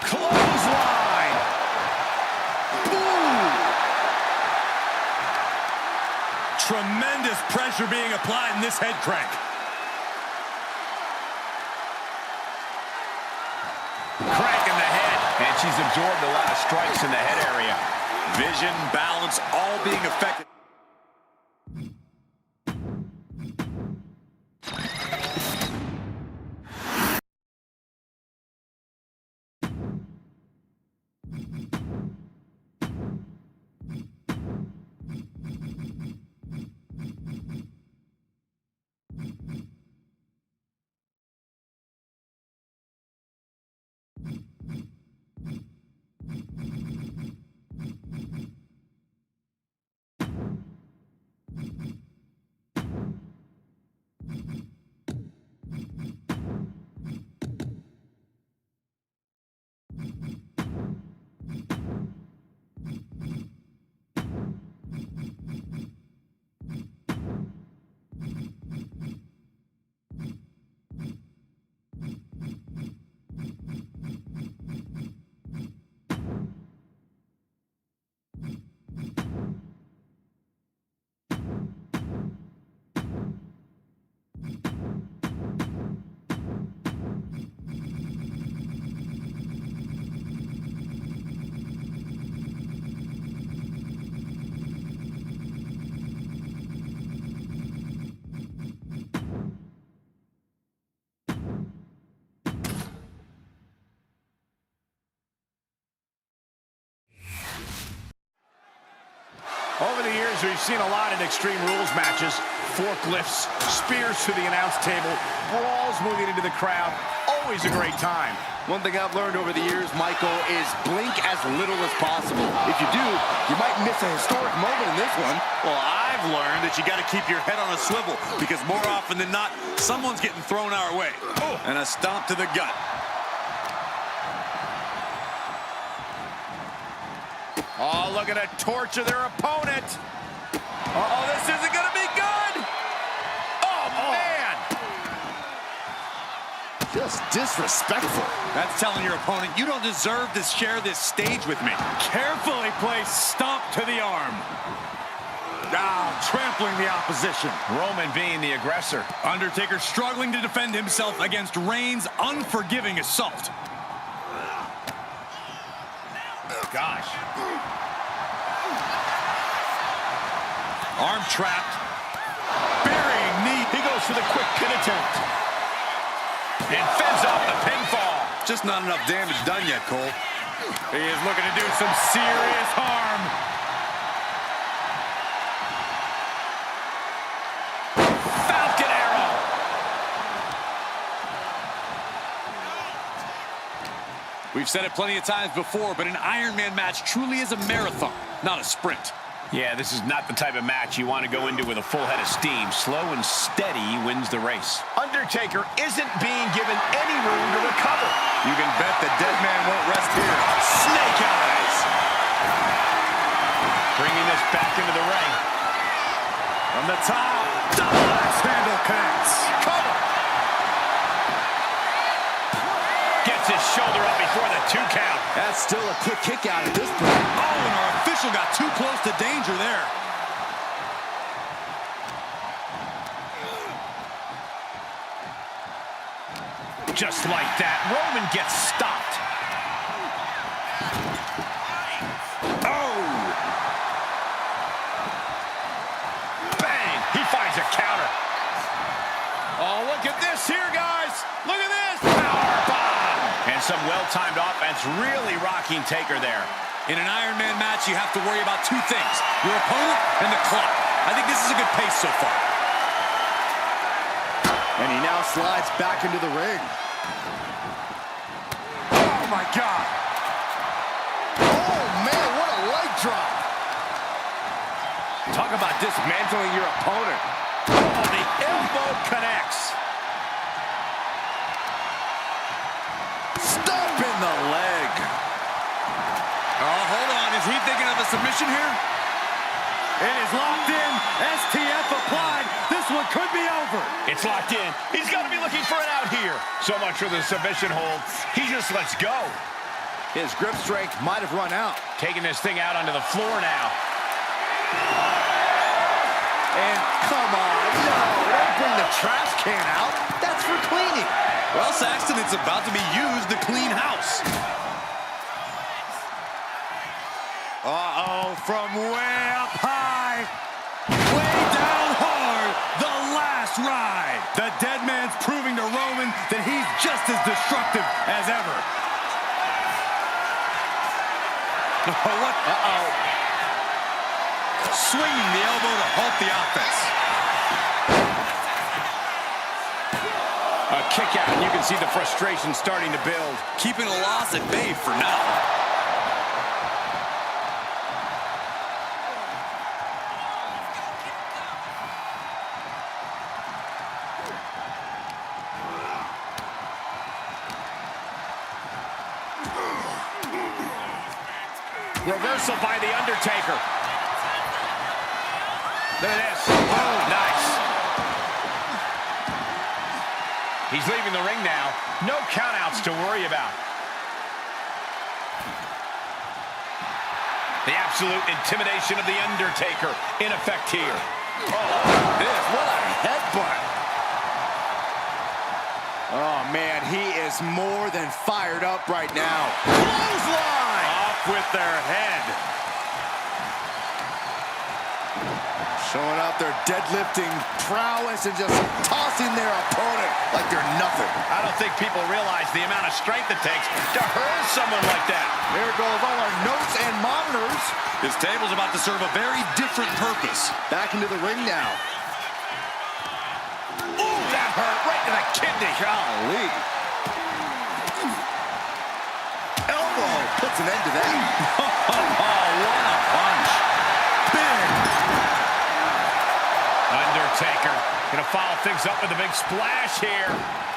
Clothesline. Ooh! Tremendous pressure being applied in this head crank. Crank in the head. And she's absorbed a lot of strikes in the head area. Vision, balance, all being affected. Over the years, we've seen a lot in Extreme Rules matches. Forklifts, spears to the announce table, brawls moving into the crowd. Always a great time. One thing I've learned over the years, Michael, is blink as little as possible. If you do, you might miss a historic moment in this one. Well, I've learned that you got to keep your head on a swivel because more often than not, someone's getting thrown our way. And a stomp to the gut. looking to torture their opponent. Uh-oh, this isn't going to be good. Oh, man. Just disrespectful. That's telling your opponent, you don't deserve to share this stage with me. Carefully placed stomp to the arm. Now trampling the opposition. Roman being the aggressor. Undertaker struggling to defend himself against Reigns' unforgiving assault. Oh, gosh. Arm trapped. Burying knee. He goes for the quick pin attempt. And fends off the pinfall. Just not enough damage done yet, Cole. He is looking to do some serious harm. Falcon arrow. We've said it plenty of times before, but an Iron Man match truly is a marathon, not a sprint. Yeah, this is not the type of match you want to go into with a full head of steam. Slow and steady wins the race. Undertaker isn't being given any room to recover. You can bet the dead man won't rest here. Snake eyes. Bringing this back into the ring. From the top, double axe handle connects. Cover. Gets his shoulder up before the 2 count. That's still a quick kick out at this point. Oh, and our official got too close to danger there. Just like that, Roman gets stopped. Oh! Bang! He finds a counter. Oh, look at this here, guys. Look at this. Power bomb. And some well-timed offense really rocking Taker there. In an Iron Man match, you have to worry about two things, your opponent and the clock. I think this is a good pace so far. And he now slides back into the ring. Oh, my God. Oh, man, what a leg drop. Talk about dismantling your opponent. Oh, the elbow connects. Stomp in the leg. Oh, hold on. Is he thinking of a submission here? It is locked in. STF applied. This one could be over. It's locked in. He's got to be looking for it out here. So much for the submission hold. He just lets go. His grip strength might have run out. Taking this thing out onto the floor now. And come on, no, don't bring the trash can out. That's for cleaning. Well, Saxton, it's about to be used to clean house. Uh-oh, from way up high, way down hard, the last ride. The dead man's proving to Roman that he's just as destructive as ever. What? Uh-oh. Swinging the elbow to halt the offense. A kick out, and you can see the frustration starting to build. Keeping a loss at bay for now. Reversal by the Undertaker. Look at this. Oh, nice. He's leaving the ring now. No countouts to worry about. The absolute intimidation of the Undertaker in effect here. Oh, this, what a headbutt. Oh, man, he is more than fired up right now. Clothesline! Off with their head. Showing out their deadlifting prowess and just tossing their opponent like they're nothing. I don't think people realize the amount of strength it takes to hurt someone like that. There goes all our notes and monitors. This table's about to serve a very different purpose. Back into the ring now. Ooh, that hurt right to the kidney. Golly. Elbow puts an end to that. Oh, what a punch. Big. Undertaker gonna follow things up with a big splash here.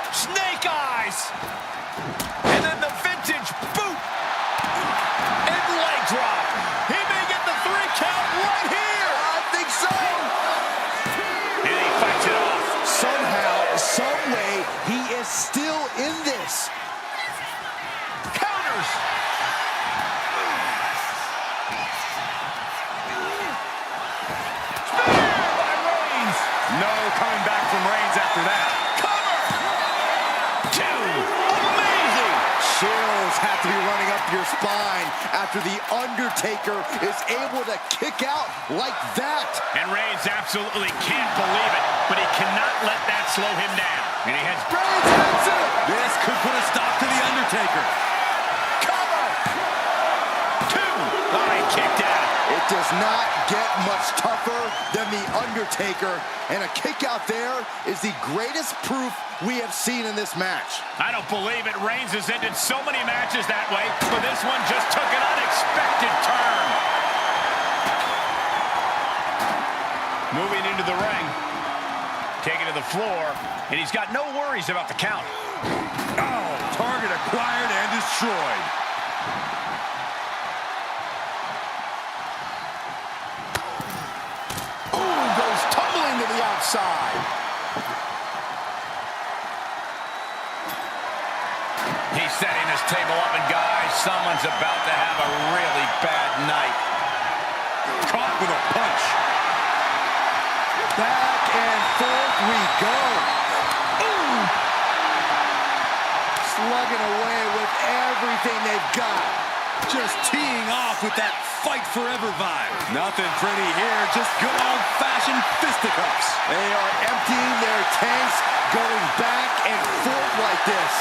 Snake eyes. And then the vintage boot. And leg drop. He may get after that. Cover! 2. Amazing! Chills have to be running up your spine after the Undertaker is able to kick out like that. And Reigns absolutely can't believe it, but he cannot let that slow him down. And he heads... Reigns hits it! This could put a stop to the Undertaker. Cover! 2. Oh, he kicked out. It does not get much tougher than the Undertaker, and a kick out there is the greatest proof we have seen in this match. I don't believe it. Reigns has ended so many matches that way, but this one just took an unexpected turn. Moving into the ring, taking to the floor, and he's got no worries about the count. Oh, target acquired and destroyed. Ooh, goes tumbling to the outside. He's setting his table up, and guys, someone's about to have a really bad night. Caught with a punch. Back and forth we go. Ooh. Slugging away with everything they've got. Just teeing off with that fight forever vibe. Nothing pretty here, just good old-fashioned fisticuffs. They are emptying their tanks, going back and forth like this.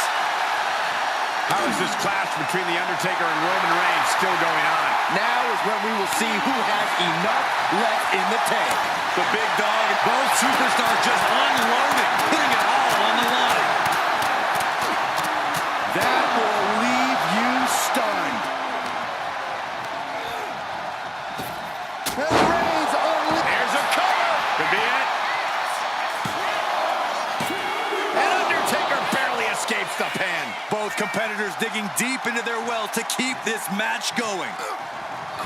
How is this clash between The Undertaker and Roman Reigns still going on? Now is when we will see who has enough left in the tank. The big dog and both superstars just unloading, putting it all on the line. That will leave you stunned. And Reigns There's a cover. Could be it. and Undertaker barely escapes the pin. Both competitors digging deep into their well to keep this match going.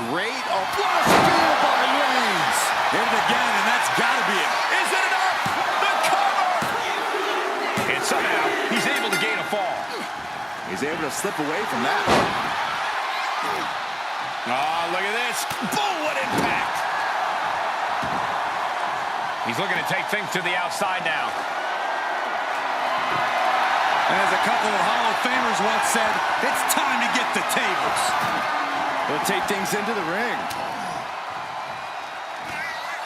Great. Oh, what a spear by Reigns. Hit it again, and that's got to be it. Is it enough? The cover! And somehow, he's able to gain a fall. He's able to slip away from that. Oh, look at this. Boom, what impact. He's looking to take things to the outside now. And as a couple of Hall of Famers once said, it's time to get the tables. They'll take things into the ring.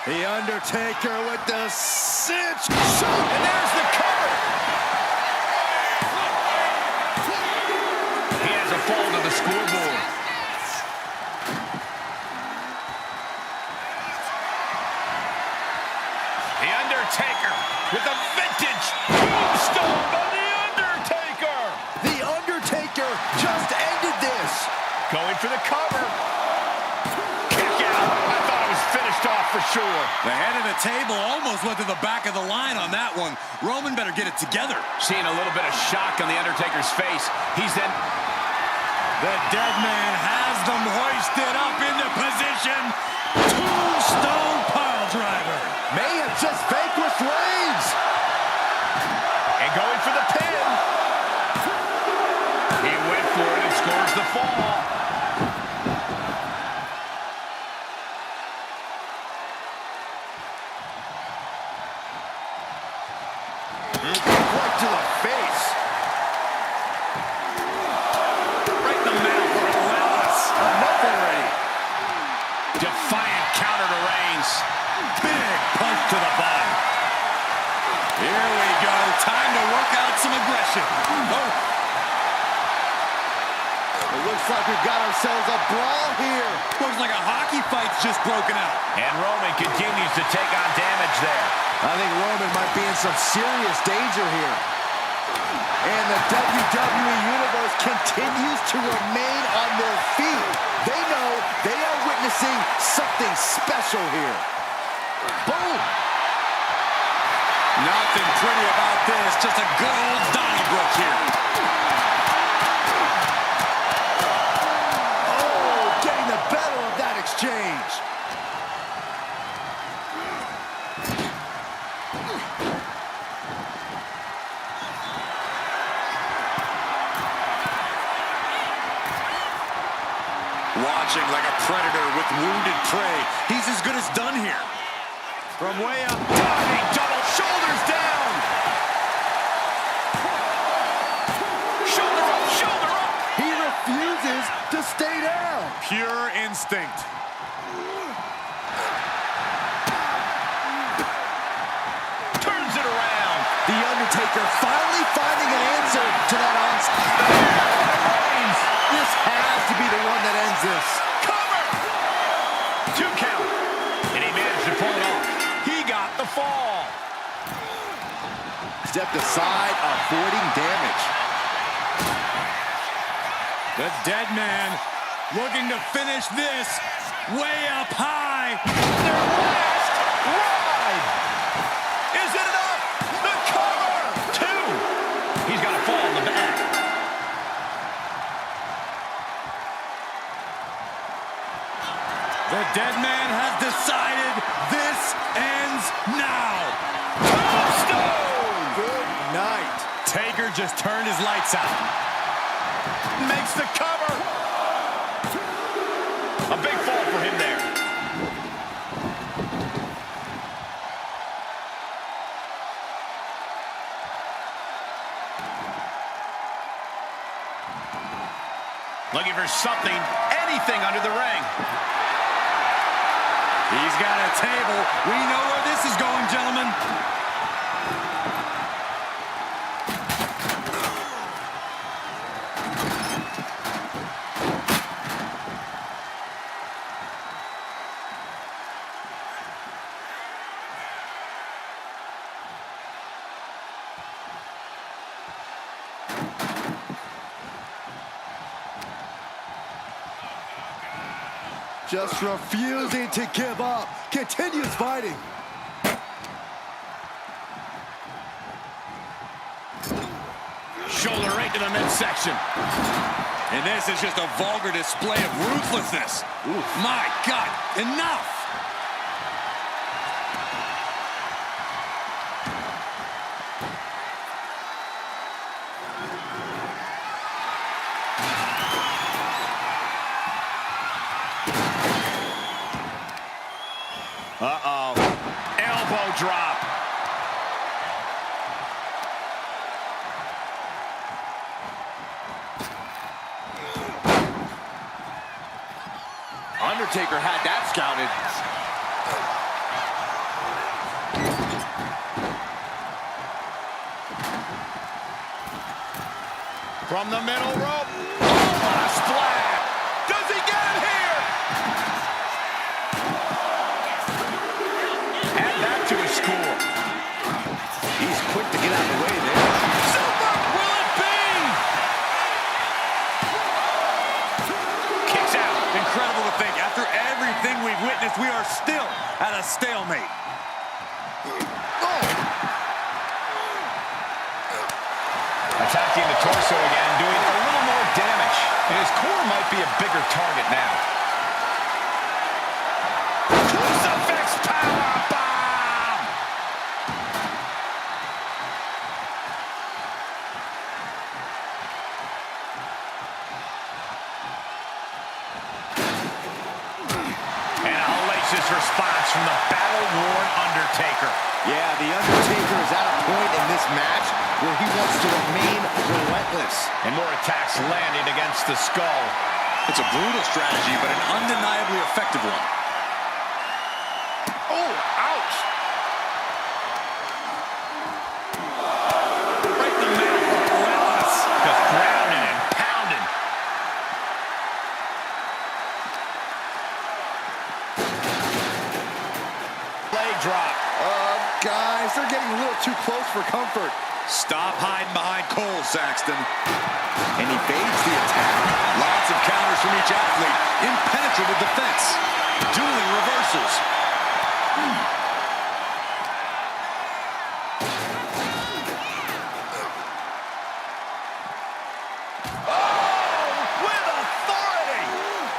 The Undertaker with the cinch. And there's the cover. He has a fall to the scoreboard. The Undertaker with a vintage tombstone by The Undertaker. The Undertaker just ended this. Going for the cover. Kick out. I thought it was finished off for sure. The head of the table almost went to the back of the line on that one. Roman better get it together. Seeing a little bit of shock on The Undertaker's face. He's then... The dead man has them hoisted up into position. Tombstone pile driver. May have just vanquished Reigns. And going for the pin. He went for it and scores the fall. Right to the face. Right in the mouth. Relentless. Enough already. Defiant counter to Reigns. Big punch to the body. Here we go. Time to work out some aggression. Oh. It looks like we've got ourselves a brawl here. Looks like a hockey fight's just broken out. And Roman continues to take on damage there. I think Roman might be in some serious danger here. And the WWE Universe continues to remain on their feet. They know they are witnessing something special here. Boom! Nothing pretty about this. Just a good old Donnybrook here. Oh, getting the better of that exchange. Watching like a predator with wounded prey. He's as good as done here. From way up, diving double shoulders down. pure instinct. Turns it around. The Undertaker finally finding an answer to that onslaught. This has to be the one that ends this. Cover! 2 count. And he managed to pull it off. He got the fall. Stepped aside, avoiding damage. The dead man looking to finish this way up high. Their last ride. Is it enough? The cover. 2. He's got a fall in the back. The dead man has decided this ends now. Tombstone. Good night. Taker just turned his lights out. Makes the cover. A big fall for him there. Looking for something, anything under the ring. He's got a table. We know where this is going, gentlemen. Just refusing to give up. Continues fighting. Shoulder right to the midsection. And this is just a vulgar display of ruthlessness. Oof. My God, enough! Uh-oh. Elbow drop. Undertaker had that scouted. From the middle rope. Oh, what a splash. Does he get it here? Add that to his score. He's quick to get out of the way there. Super, will it be? Kicks out. Incredible to think, after everything we've witnessed, we are still at a stalemate. Attacking the torso again, doing a little more damage. And his core might be a bigger target now. Crucifix powerbomb! And a hellacious response from the battle-worn Undertaker. Yeah, the Undertaker is at a point in this match where he wants to remain relentless. And more attacks landing against the skull. It's a brutal strategy, but an undeniably effective one. Oh, ouch! Right in the middle. Relentless. Just grounding and pounding. Leg drop. Guys, they're getting a little too close for comfort. Stop hiding behind Cole, Saxton. And he fades the attack. Lots of counters from each athlete. Impenetrable defense. Dueling reversals. With authority!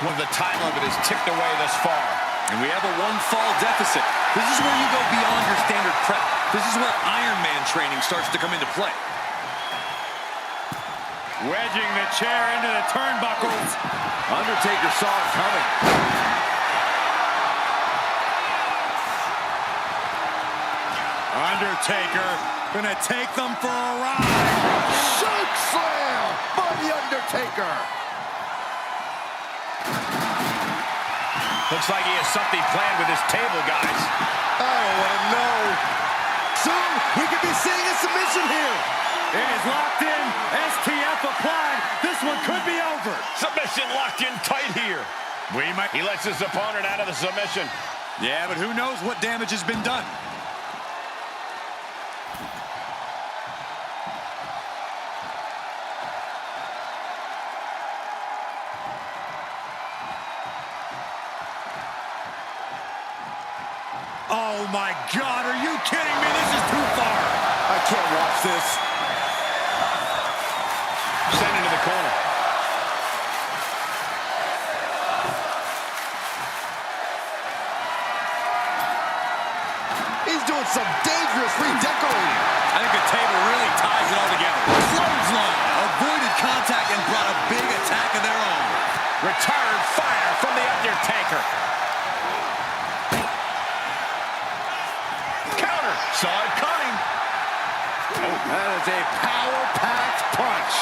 Well, the time limit is ticked away thus far. And we have a one-fall deficit. This is where you go beyond your standard prep. This is where Iron Man training starts to come into play. Wedging the chair into the turnbuckles. Undertaker saw it coming. Undertaker gonna take them for a ride. Choke slam by the Undertaker. Looks like he has something planned with his table, guys. I don't want to know. Soon, we could be seeing a submission here. It is locked in. STF applied. This one could be over. Submission locked in tight here. He lets his opponent out of the submission. Yeah, but who knows what damage has been done. Oh, my God. Are you kidding me? This is too far. I can't watch this. Send into the corner. He's doing some dangerous redecorating. I think the table really ties it all together. Clothesline. Avoided contact and brought a big attack of their own. Return fire from the Undertaker. Counter. Saw it coming. Oh, that is a power-packed punch.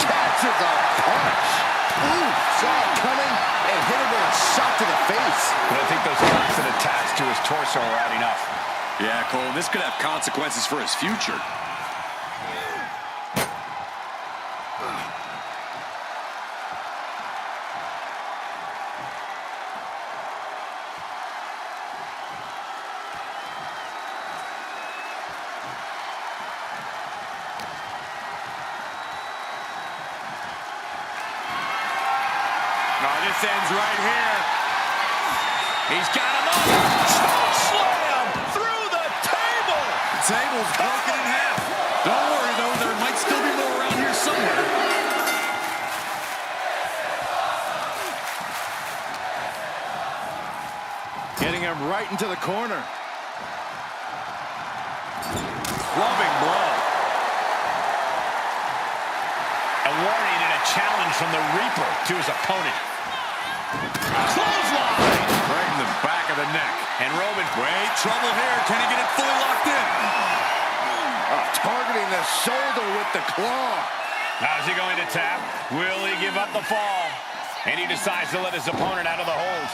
Catches a punch. Ooh, saw it coming and hit him with a shot to the face. But I think those constant attacks to his torso are adding up. Yeah, Cole, this could have consequences for his future. This ends right here. He's got him up. Choke slam through the table. The table's broken in half. Don't worry, though. There might still be more around here somewhere. Getting him right into the corner. Loving blow. A warning and a challenge from the Reaper to his opponent. Clothesline! Right in the back of the neck. And Roman, wait, trouble here. Can he get it fully locked in? Targeting the shoulder with the claw. how's he going to tap? Will he give up the fall? And he decides to let his opponent out of the hold.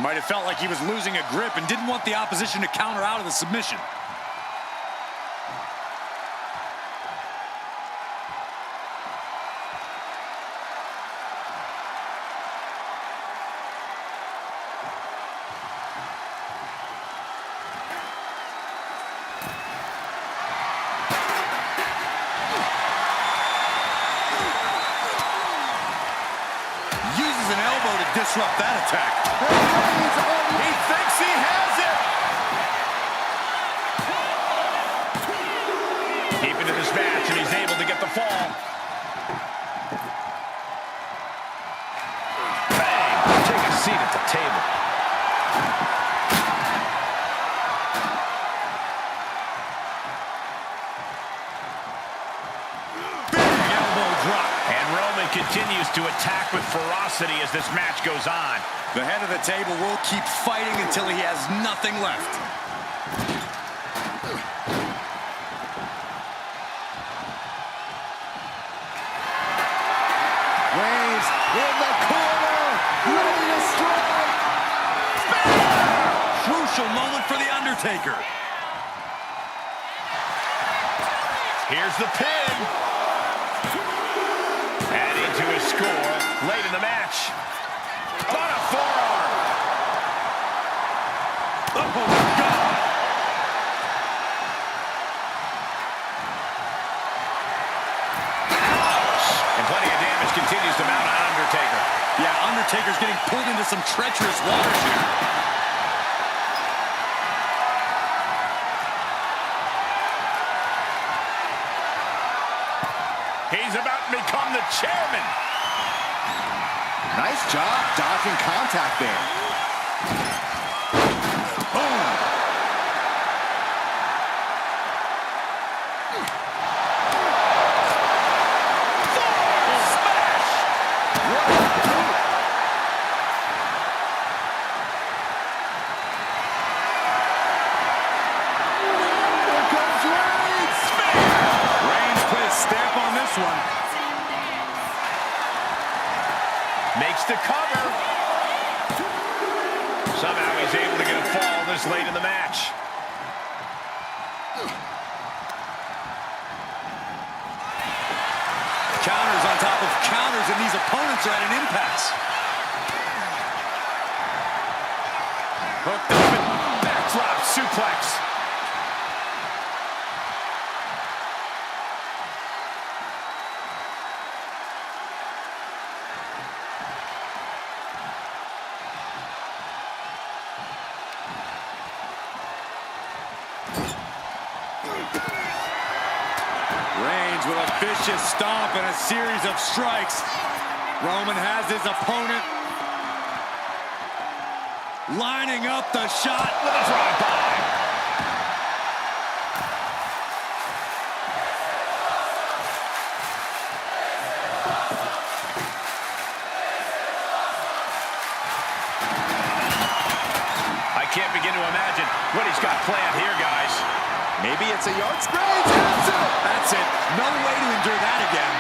Might have felt like he was losing a grip and didn't want the opposition to counter out of the submission. Uses an elbow to disrupt that attack. He thinks he has it. Deep into this match, and he's able to get the fall. Bang! Take a seat at the table. Continues to attack with ferocity as this match goes on. The head of the table will keep fighting until he has nothing left. Reigns in the corner, ready to strike. Crucial moment for the Undertaker. Here's the pin. Adding to his score late in the match. What a forearm! Oh, my God! Ouch! And plenty of damage continues to mount on Undertaker. Yeah, Undertaker's getting pulled into some treacherous waters here. He's about to become the chairman. Nice job dodging contact there. Boom. this one. Makes the cover. Somehow he's able to get a fall this late in the match. Counters on top of counters, and these opponents are at an impasse. Hooked up and backdrop suplex. Reigns with a vicious stomp and a series of strikes. Roman has his opponent lining up the shot with a drive-by. I can't begin to imagine what he's got planned here, guys. Maybe it's a yard spray. That's it. No way to endure that again.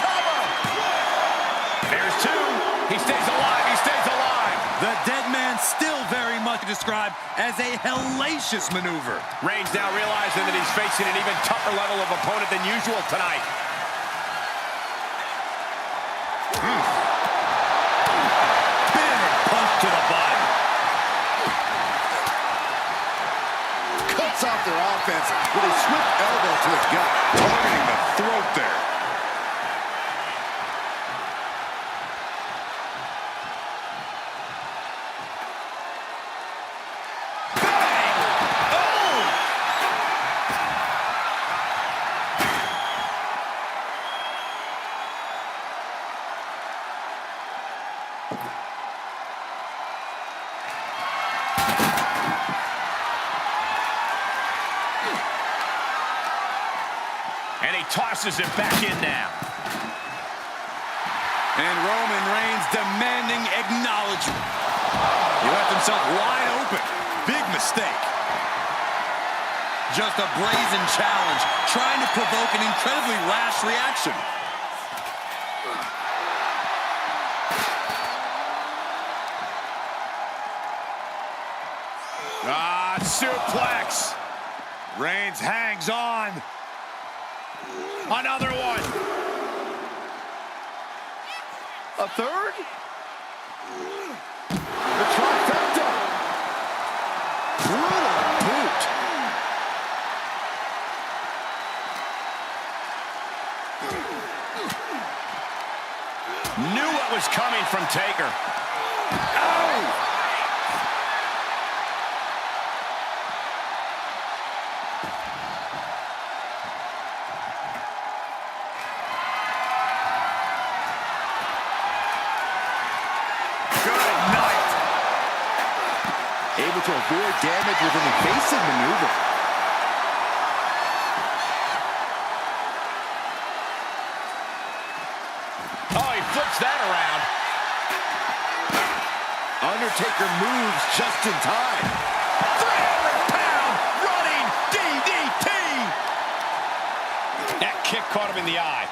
Cover! There's two. He stays alive. He stays alive. The dead man still very much described as a hellacious maneuver. Reigns now realizing that he's facing an even tougher level of opponent than usual tonight. Big punch to the body. cuts off their offense with a swift elbow to the gut, targeting the throat there. And he tosses it back in now. And Roman Reigns demanding acknowledgement. He left himself wide open. Big mistake. Just a brazen challenge, trying to provoke an incredibly rash reaction. Suplex. Reigns hangs on. Another one. A third? The trifecta. Brutal boot. Knew what was coming from Taker. Oh! Able to avoid damage with an evasive maneuver. Oh, he flips that around. Undertaker moves just in time. 300-pound running DDT. That kick caught him in the eye.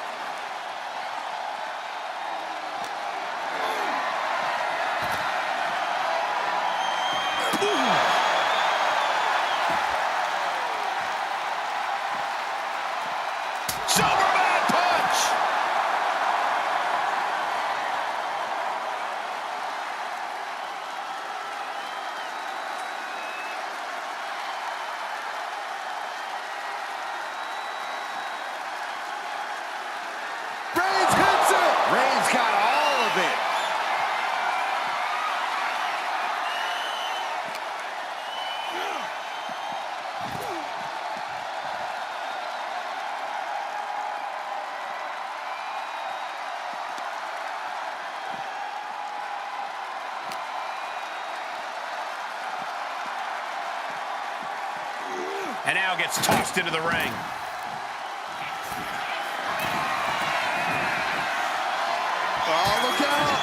Superman punch! Reigns hits it! Reigns got all of it. And now gets tossed into the ring. Oh, look out!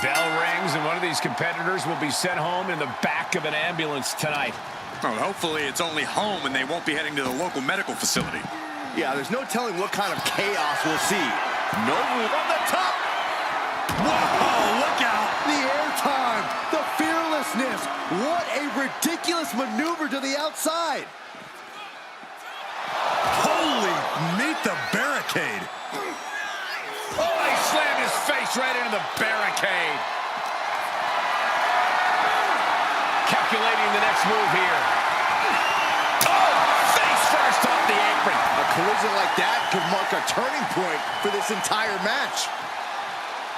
Bell rings, and one of these competitors will be sent home in the back of an ambulance tonight. Well, hopefully it's only home and they won't be heading to the local medical facility. Yeah, there's no telling what kind of chaos we'll see. No move on the top. Whoa, look out. The airtime, the fearlessness. What a ridiculous maneuver to the outside. Holy, meet the barricade. Oh, he slammed his face right into the barricade. Calculating the next move here. Oh, face first off the apron. A collision like that could mark a turning point for this entire match.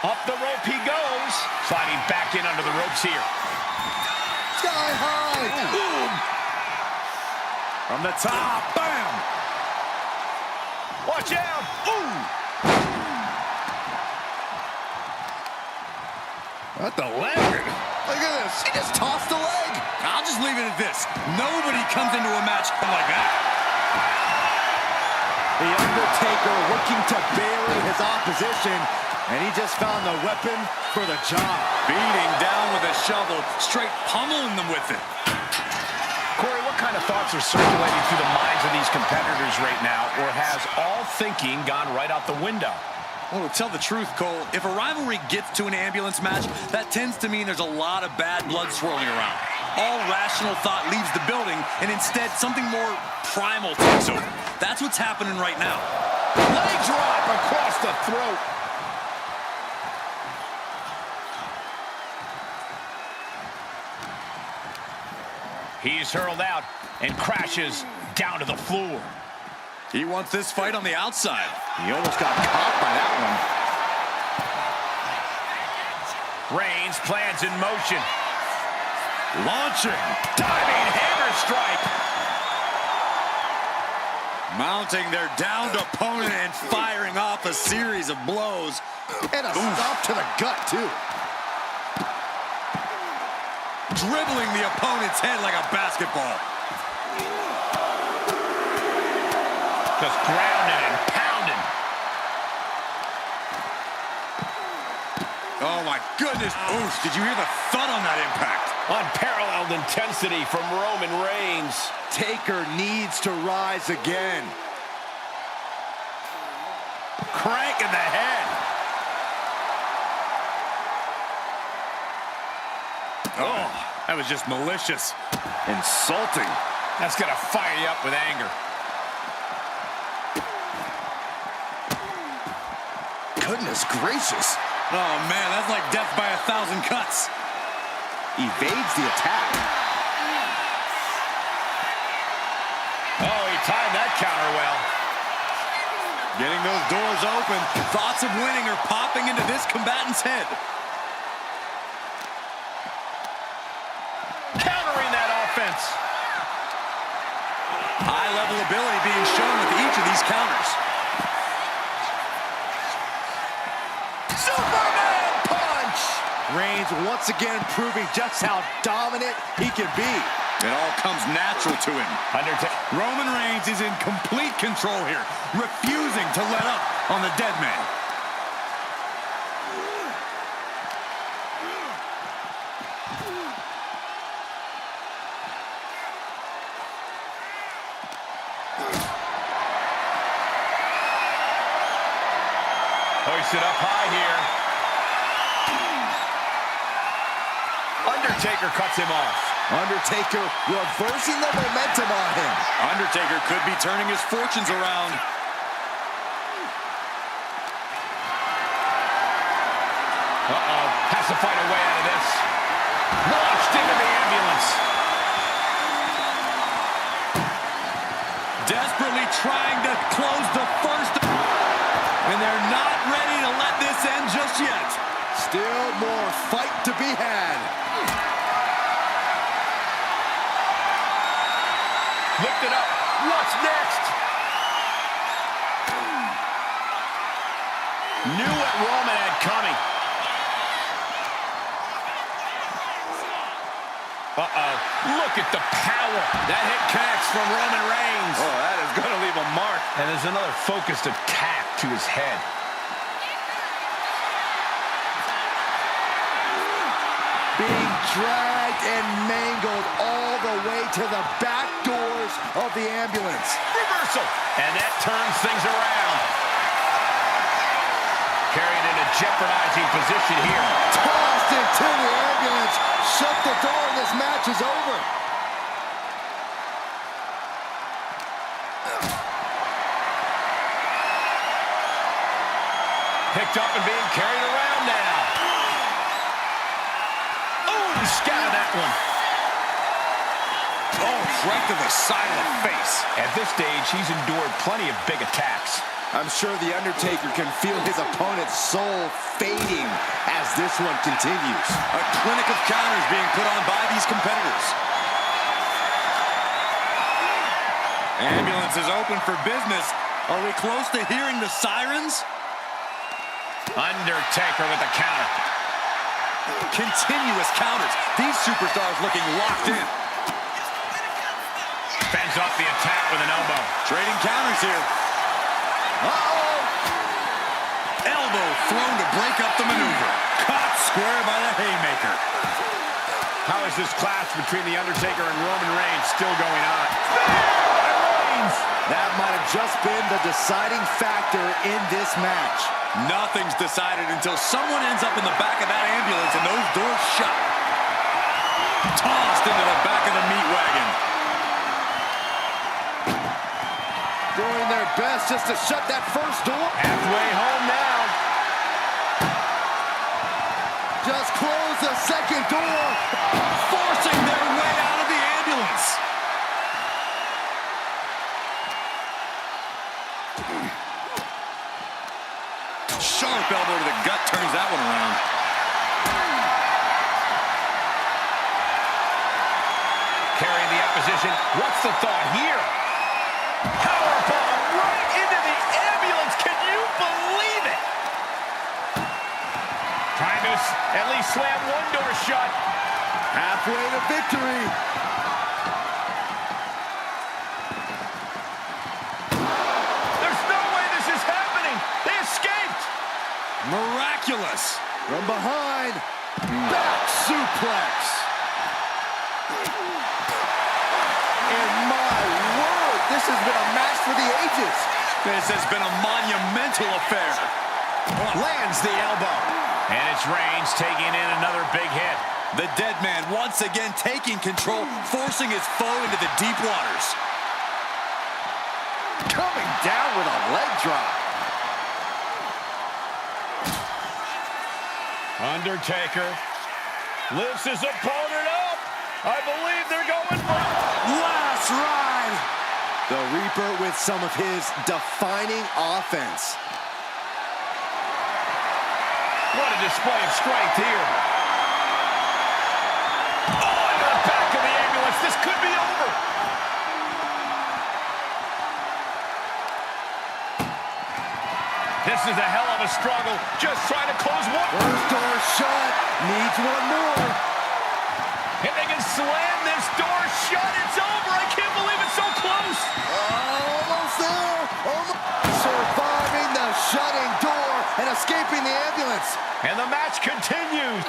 Up the rope he goes. Sliding back in under the ropes here. Sky high. Boom. From the top, bam. Watch out. Ooh. What the leg? Look at this. He just tossed the leg. I'll just leave it at this. Nobody comes into a match like that. The Undertaker looking to bury his opposition, and he just found the weapon for the job. Beating down with a shovel, straight pummeling them with it. Corey, what kind of thoughts are circulating through the minds of these competitors right now, or has all thinking gone right out the window? Well, to tell the truth, Cole, if a rivalry gets to an ambulance match, that tends to mean there's a lot of bad blood swirling around. All rational thought leaves the building, and instead something more primal takes over. That's what's happening right now. Leg drop across the throat. He's hurled out and crashes down to the floor. He wants this fight on the outside. He almost got caught by that one. Reigns plans in motion. Launching. Diving hammer strike. Mounting their downed opponent and firing off a series of blows. And a stop to the gut, too. Dribbling the opponent's head like a basketball. Just grounding and pounding. Oh, my goodness. Oof, did you hear the thud on that impact? Unparalleled intensity from Roman Reigns. Taker needs to rise again. Crank in the head. Oh, that was just malicious. Insulting. That's going to fire you up with anger. Goodness gracious. Oh, man, that's like death by 1,000 cuts. Evades the attack. Oh, he timed that counter well. Getting those doors open. Thoughts of winning are popping into this combatant's head. Countering that offense. High-level ability being shown with each of these counters. Superman punch! Reigns once again proving just how dominant he can be. It all comes natural to him. Undertaker. Roman Reigns is in complete control here, refusing to let up on the dead man. Hoisted up high here. Undertaker cuts him off. Undertaker reversing the momentum on him. Undertaker could be turning his fortunes around. Uh-oh. Has to find a way out of this. Launched into the ambulance. Desperately trying to close the first. And they're not ready to let this end just yet. Still more fight to be had. Lift it up. What's next? Knew what Roman had coming. Uh-oh. Look at the power. That hit connects from Roman Reigns. Oh, that is going to leave a mark. And there's another focused attack to his head. dragged and mangled all the way to the back doors of the ambulance. Reversal. And that turns things around. Carried in a jeopardizing position here. Tossed into the ambulance. Shut the door and this match is over. Picked up and being carried around now. Oh, he scattered that one. Oh, right to the side of the face. At this stage, he's endured plenty of big attacks. I'm sure the Undertaker can feel his opponent's soul fading as this one continues. A clinic of counters being put on by these competitors. Ambulance is open for business. Are we close to hearing the sirens? Undertaker with the counter. Continuous counters. These superstars looking locked in. Fends off the attack with an elbow. Trading counters here. Uh-oh. Elbow thrown to break up the maneuver. Caught square by the haymaker. How is this clash between The Undertaker and Roman Reigns still going on? That might have just been the deciding factor in this match. Nothing's decided until someone ends up in the back of that ambulance and those doors shut. Tossed into the back of the meat wagon. Doing their best just to shut that first door. Halfway home now. Just close the second door. Forcing their way out of the ambulance. Sharp elbow to the gut turns that one around. Carrying the opposition. What's the thought here? Powerbomb right into the ambulance. Can you believe it? Trying to at least slam one door shut. Halfway to victory. There's no way this is happening. They escaped. Miraculous. From behind. Back suplex. And my word, this has been a match for the ages. This has been a monumental affair. Lands the elbow. And it's Reigns taking in another big hit. The dead man once again taking control, forcing his foe into the deep waters. Coming down with a leg drop. Undertaker lifts his opponent up. I believe they're going for Last ride. The Reaper with some of his defining offense. What a display of strength here. Oh, into the back of the ambulance. This could be over. This is a hell of a struggle. Just trying to close one. First door shut. Needs one more. If they can slam this door shut, it's over. I can't believe it's so close. Almost there. Almost. Surviving the shutting door and escaping the ambulance. And the match continues.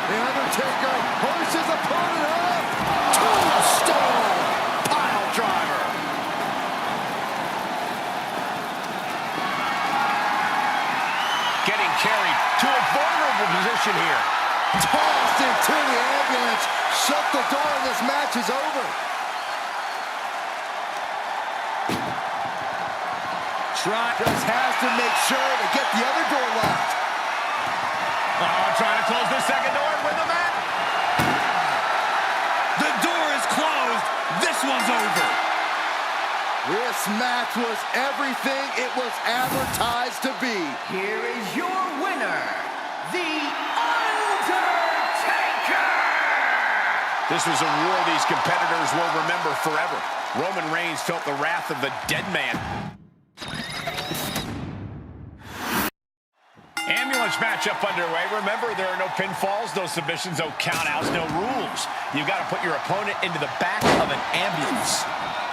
The Undertaker pushes his opponent up. Tombstone pile driver. Getting carried to a vulnerable position here. Tossed into the ambulance. Shut the door and this match is over. Just has to make sure to get the other door locked. Trying to close the second door and win the match. The door is closed. This one's over. This match was everything it was advertised to be. Here is your winner, The Undertaker! This was a war these competitors will remember forever. Roman Reigns felt the wrath of the dead man. Ambulance matchup underway. Remember, there are no pinfalls, no submissions, no countouts, no rules. You've got to put your opponent into the back of an ambulance.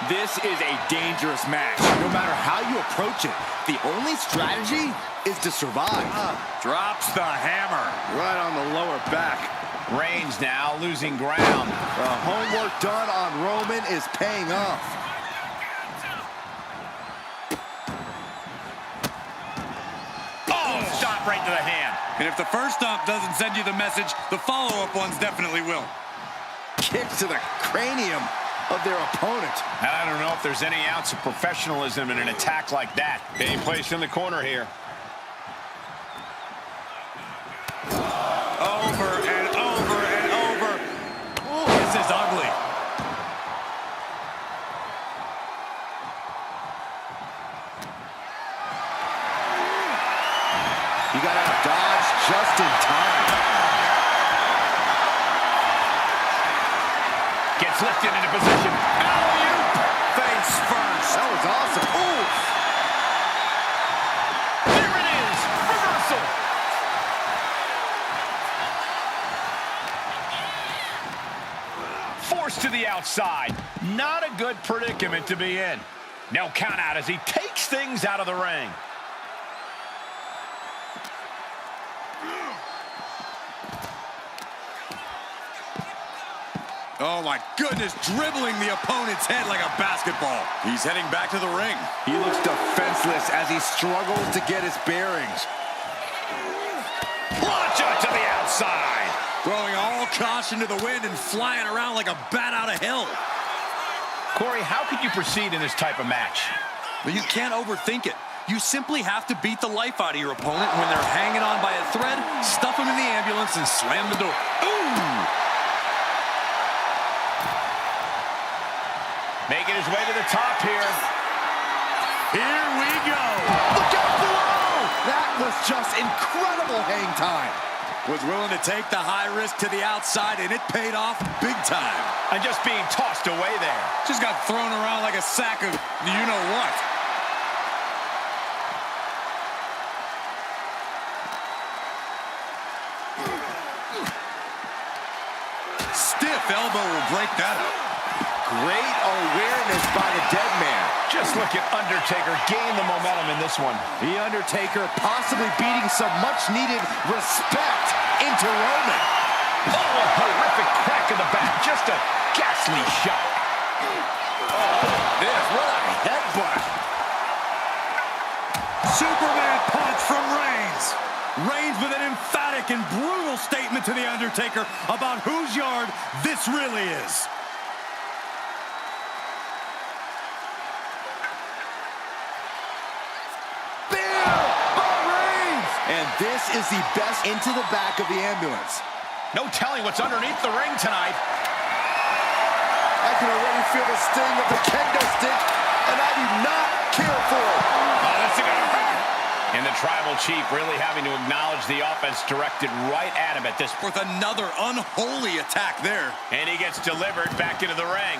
This is a dangerous match. No matter how you approach it, the only strategy is to survive. Drops the hammer. Right on the lower back. Reigns now losing ground. The homework done on Roman is paying off. Oh, stop right to the hand. And if the first stomp doesn't send you the message, the follow-up ones definitely will. Kicks to the cranium of their opponent. And I don't know if there's any ounce of professionalism in an attack like that. Being placed in the corner here. Over and over and over. Ooh, this is ugly. You got to dodge just in time. Gets lifted into position. Alley-oop. Face first. That was awesome. Ooh. There it is. Reversal. Forced to the outside. Not a good predicament to be in. No count out as he takes things out of the ring. Oh, my goodness, dribbling the opponent's head like a basketball. He's heading back to the ring. He looks defenseless as he struggles to get his bearings. Plancha to the outside. Throwing all caution to the wind and flying around like a bat out of hell. Corey, how could you proceed in this type of match? But you can't overthink it. You simply have to beat the life out of your opponent when they're hanging on by a thread, stuff them in the ambulance, and slam the door. Ooh! Making his way to the top here. Here we go. Look out below! That was just incredible hang time. Was willing to take the high risk to the outside, and it paid off big time. And just being tossed away there. Just got thrown around like a sack of you-know-what. Stiff elbow will break that up. Great awareness by the dead man. Just look at Undertaker gain the momentum in this one. The Undertaker possibly beating some much-needed respect into Roman. Oh, a horrific crack in the back. Just a ghastly shot. This, what a headbutt. Superman punch from Reigns. Reigns with an emphatic and brutal statement to The Undertaker about whose yard this really is. And this is the best into the back of the ambulance. No telling what's underneath the ring tonight. I can already feel the sting of the kendo stick, and I do not care for it. Oh, this is gonna hurt. And the Tribal Chief really having to acknowledge the offense directed right at him at this point. With another unholy attack there. And he gets delivered back into the ring.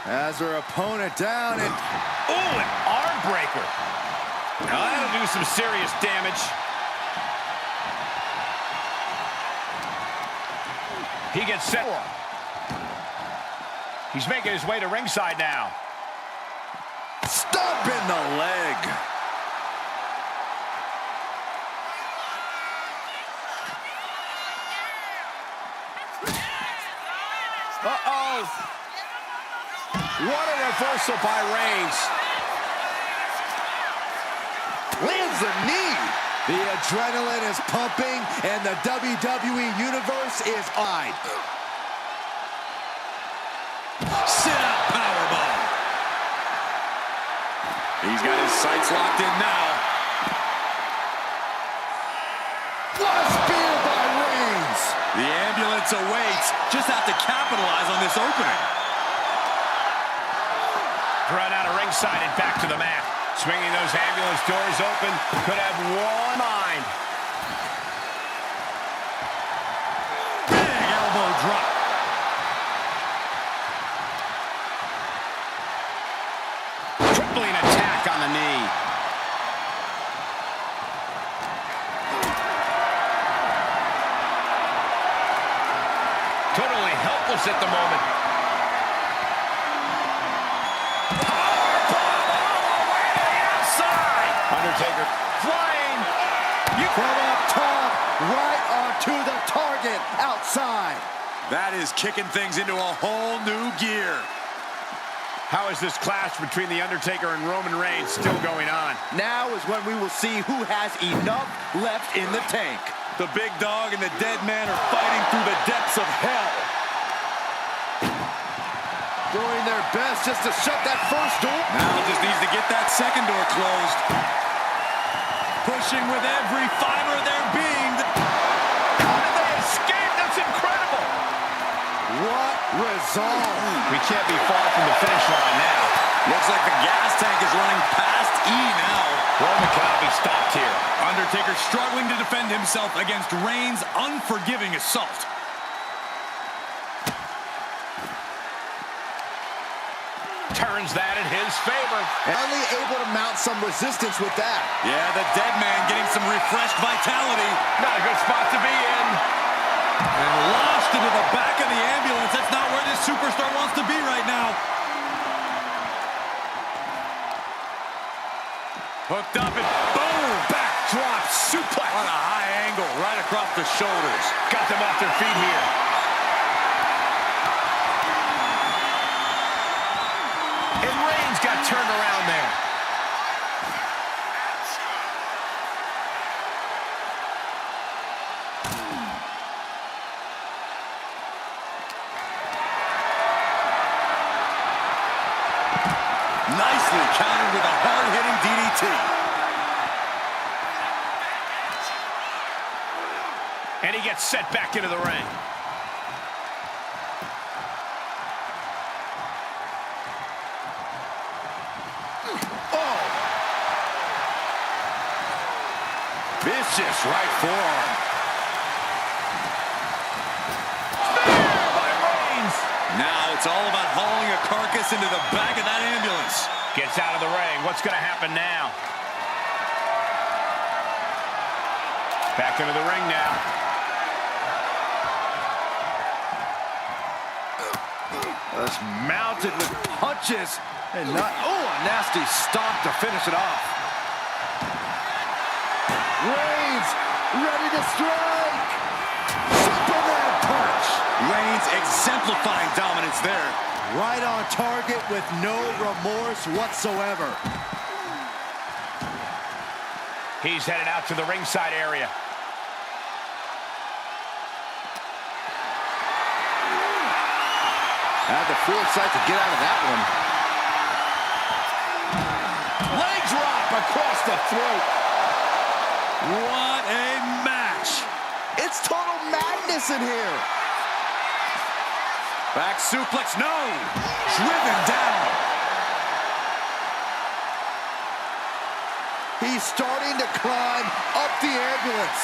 As her opponent down and... Ooh, an arm breaker. Now that'll do some serious damage. He gets set. He's making his way to ringside now. Stomp in the leg. Uh-oh. What a reversal by Reigns. Lands a knee. The adrenaline is pumping, and the WWE Universe is eyed. Sit-out powerbomb. He's got his sights locked in now. What a spear by Reigns. The ambulance awaits. Just have to capitalize on this opening. Run out of ringside and back to the mat. Swinging those ambulance doors open. Could have one mind. Big elbow drop. Tripling attack on the knee. Totally helpless at the moment. Undertaker flying. You right onto the target outside. That is kicking things into a whole new gear. How is this clash between The Undertaker and Roman Reigns still going on? Now is when we will see who has enough left in the tank. The big dog and the dead man are fighting through the depths of hell. Doing their best just to shut that first door. Now just needs to get that second door closed. Pushing with every fiber of their being. How did they escape? That's incredible. What resolve. We can't be far from the finish line now. Looks like the gas tank is running past E now. Roman cannot be stopped here. Undertaker struggling to defend himself against Reigns' unforgiving assault. Turns that in his favor. Only able to mount some resistance with that. Yeah, the dead man getting some refreshed vitality. Not a good spot to be in. And launched into the back of the ambulance. That's not where this superstar wants to be right now. Hooked up and boom! Backdrop suplex. On a high angle, right across the shoulders. Got them off their feet here. And Reigns got turned around there. Nicely countered with a hard-hitting DDT. And he gets set back into the ring. Oh! Vicious right forearm. By Reigns. Now it's all about hauling a carcass into the back of that ambulance. Gets out of the ring. What's going to happen now? Back into the ring now. Just mounted with punches. And not, oh, a nasty stop to finish it off. Reigns ready to strike. Superman punch. Reigns exemplifying dominance there. Right on target with no remorse whatsoever. He's headed out to the ringside area. Had the foresight to get out of that one. Leg drop across the throat. What a match. It's total madness in here. Back suplex, no. Driven down. He's starting to climb up the ambulance.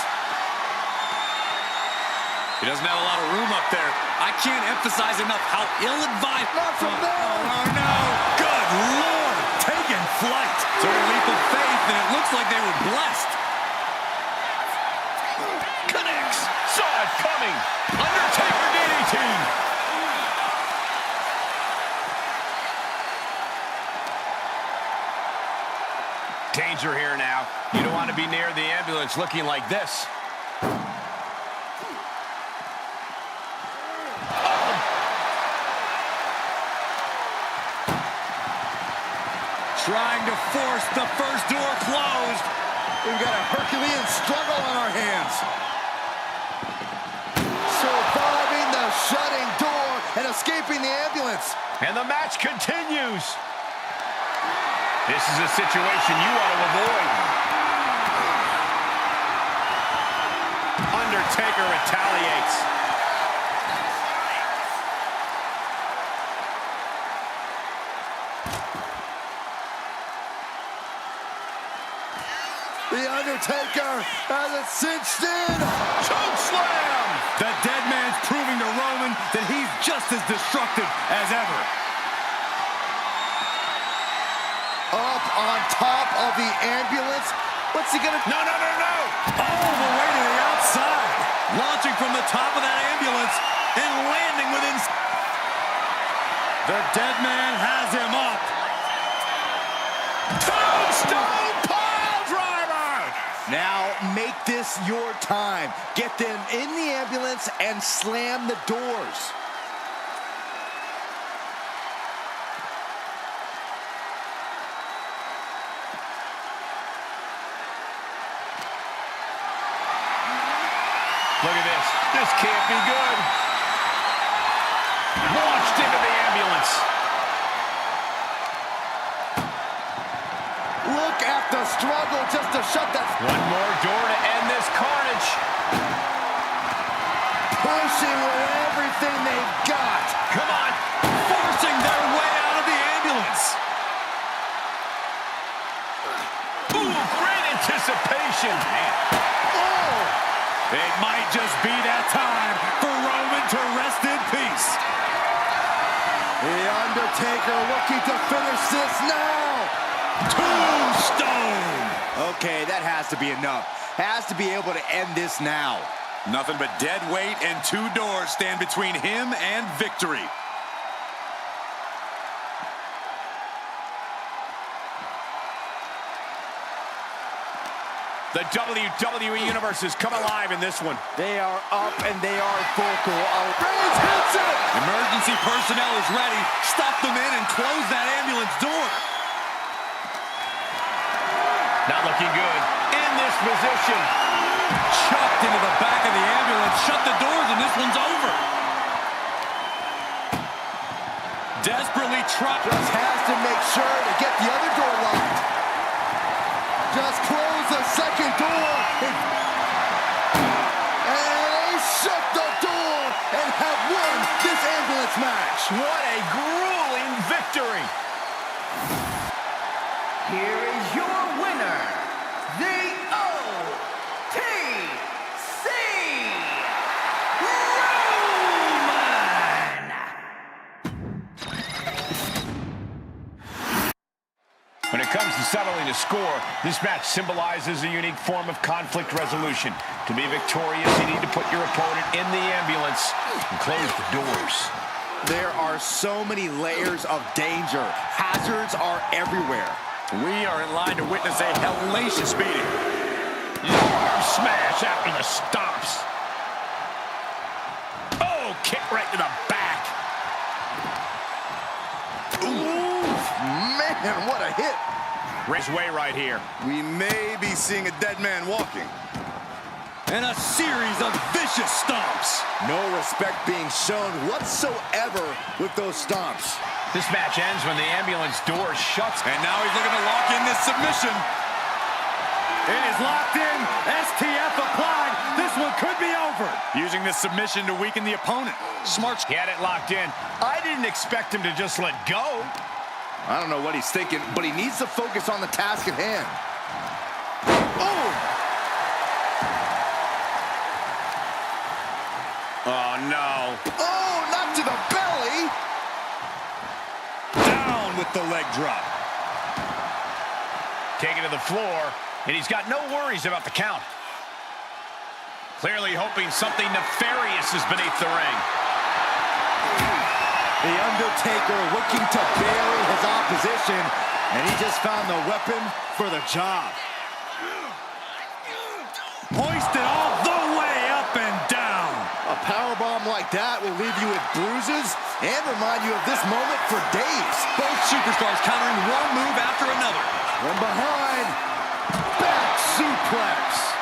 He doesn't have a lot of room up there. I can't emphasize enough how ill-advised. Not from there. Oh, no. Good Lord. Taking flight. Took a leap of faith, and it looks like they were blessed. Connects. Saw it coming. Undertaker DDT. Danger here now. You don't want to be near the ambulance looking like this. Trying to force the first door closed. We've got a Herculean struggle on our hands. Surviving the shutting door and escaping the ambulance. And the match continues. This is a situation you want to avoid. Undertaker retaliates. The Undertaker has it cinched in. Choke slam. The dead man's proving to Roman that he's just as destructive as ever. Up on top of the ambulance. What's he gonna... No. All the way to the outside. Launching from the top of that ambulance and landing within... The dead man has him up. Tombstone pile driver. Now make this your time. Get them in the ambulance and slam the doors. Look at this. This can't be good. Launched into the ambulance. Look at the struggle just to shut that. One more door to end this carnage. Pushing with everything they've got. Come on. Forcing their way out of the ambulance. Ooh, great anticipation. Man. Oh! It might just be that time for Roman to rest in peace. The Undertaker looking to finish this now. Tombstone. Okay, that has to be enough. Has to be able to end this now. Nothing but dead weight and 2 doors stand between him and victory. The WWE Universe has come alive in this one. They are up and they are vocal. Reigns hits it! Emergency personnel is ready. Stuff them in and close that ambulance door. Not looking good. In this position. Chucked into the back of the ambulance. Shut the doors and this one's over. Desperately trying. Just has to make sure to get the other door locked. Just close the second door. And they shut the door and have won this ambulance match. What a grueling victory. Here is your winner, the OTC Roman! When it comes to settling a score, this match symbolizes a unique form of conflict resolution. To be victorious, you need to put your opponent in the ambulance and close the doors. There are so many layers of danger. Hazards are everywhere. We are in line to witness a hellacious beating. Arm smash after the stomps. Oh, kick right to the back. Man, what a hit. Raise way right here. We may be seeing a dead man walking. And a series of vicious stomps. No respect being shown whatsoever with those stomps. This match ends when the ambulance door shuts. And now he's looking to lock in this submission. It is locked in. STF applied. This one could be over. Using this submission to weaken the opponent. Smart. He had it locked in. I didn't expect him to just let go. I don't know what he's thinking, but he needs to focus on the task at hand. Oh! Oh, no. Oh, not to the belly! Down with the leg drop. Taken to the floor, and he's got no worries about the count. Clearly hoping something nefarious is beneath the ring. The Undertaker looking to bury his opposition, and he just found the weapon for the job. Hoisted all the way up and down. A powerbomb like that will leave you with bruises and remind you of this moment for days. Both superstars countering one move after another. From behind, back suplex.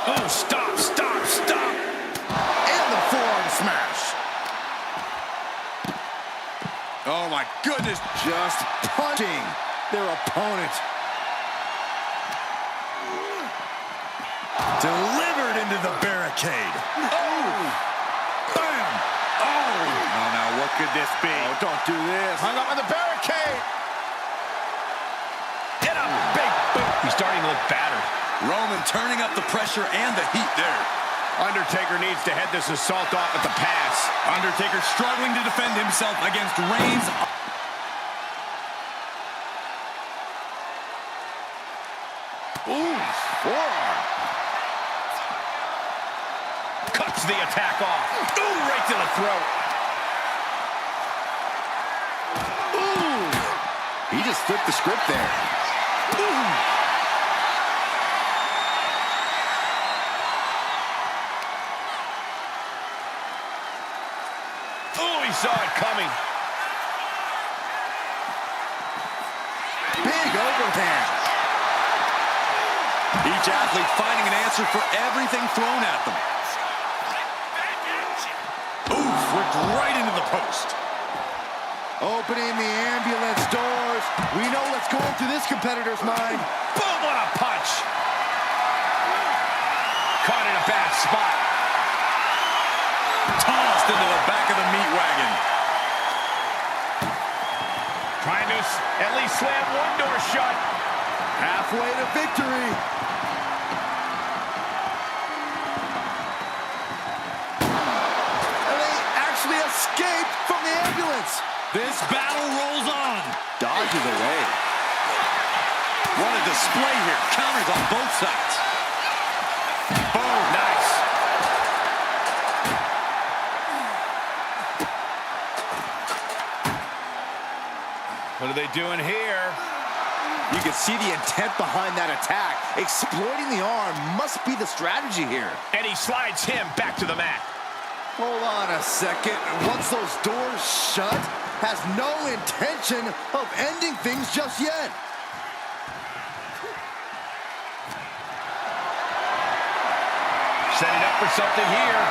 Oh, stop, stop, stop. And the forearm smash. Oh my goodness. Just punching their opponent. Delivered into the barricade. Oh! Bam! Oh! Oh, now what could this be? Oh, don't do this. Hung up on the barricade. Hit a big boot. He's starting to look battered. Roman turning up the pressure and the heat there. Undertaker needs to head this assault off at the pass. Undertaker struggling to defend himself against Reigns. Ooh, forearm. Cuts the attack off. Ooh, right to the throat. Ooh. He just flipped the script there. Ooh. Oh, he saw it coming. Big overhand. Each athlete finding an answer for everything thrown at them. Oof, ripped right into the post. Opening the ambulance doors. We know what's going through this competitor's mind. Boom, what a punch. Caught in a bad spot. Tossed into the back of the meat wagon. Trying to at least slam one door shut. Halfway to victory. And they actually escaped from the ambulance. This battle rolls on. Dodges away. What a display here. Counters on both sides. Boom, nice. What are they doing here? You can see the intent behind that attack. Exploiting the arm must be the strategy here. And he slides him back to the mat. Hold on a second. Once those doors shut, has no intention of ending things just yet. Setting up for something here.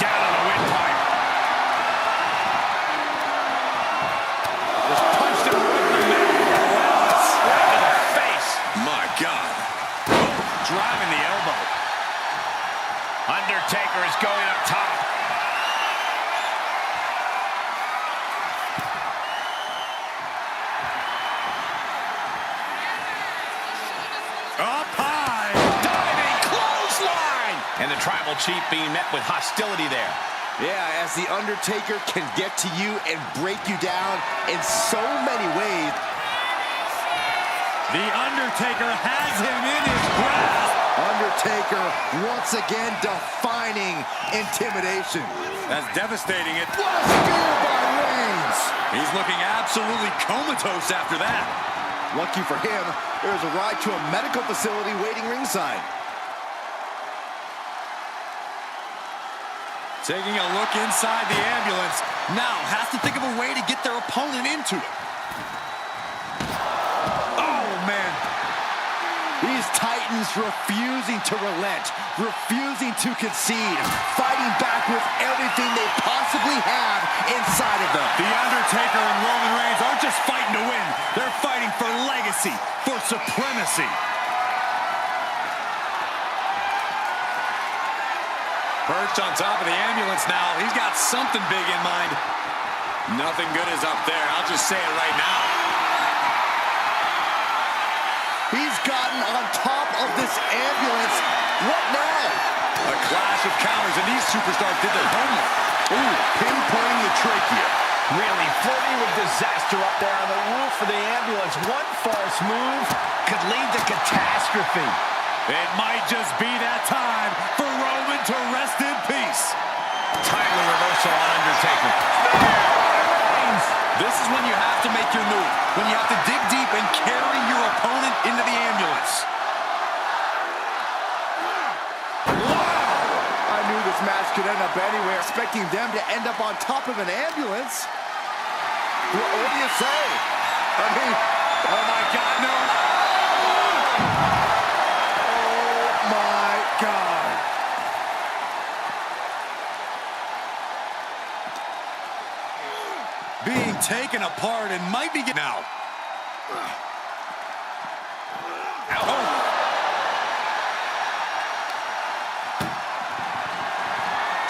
Down on the windpipe. Just punched him right in the mat. Right to the face. My God. Driving the elbow. Undertaker is going up top. Up high. Diving clothesline. And the tribal chief being met with hostility there. Yeah, as the Undertaker can get to you and break you down in so many ways. The Undertaker has him in his grasp. Undertaker once again defining intimidation. That's devastating. What a spear by Reigns. He's looking absolutely comatose after that. Lucky for him, there's a ride to a medical facility waiting ringside. Taking a look inside the ambulance. Now has to think of a way to get their opponent into it. Oh, man. These Titans refusing to relent, refusing to concede, fighting back with everything they possibly have inside of them. The Undertaker and Roman Reigns aren't just fighting to win. They're fighting for legacy, for supremacy. Perched on top of the ambulance now. He's got something big in mind. Nothing good is up there. I'll just say it right now. He's gotten on top of this ambulance. What now? A clash of counters, and these superstars did their homework. Ooh, pinpointing the trachea. Really flirting with disaster up there on the roof of the ambulance. One false move could lead to catastrophe. It might just be that time for Roman to rest in peace. Timely reversal on Undertaker. This is when you have to make your move. When you have to dig deep and carry your opponent into the ambulance. Wow! I knew this match could end up anywhere, expecting them to end up on top of an ambulance. What do you say? I mean, Oh, my God, no. oh my God. Being taken apart and might be getting out. Oh.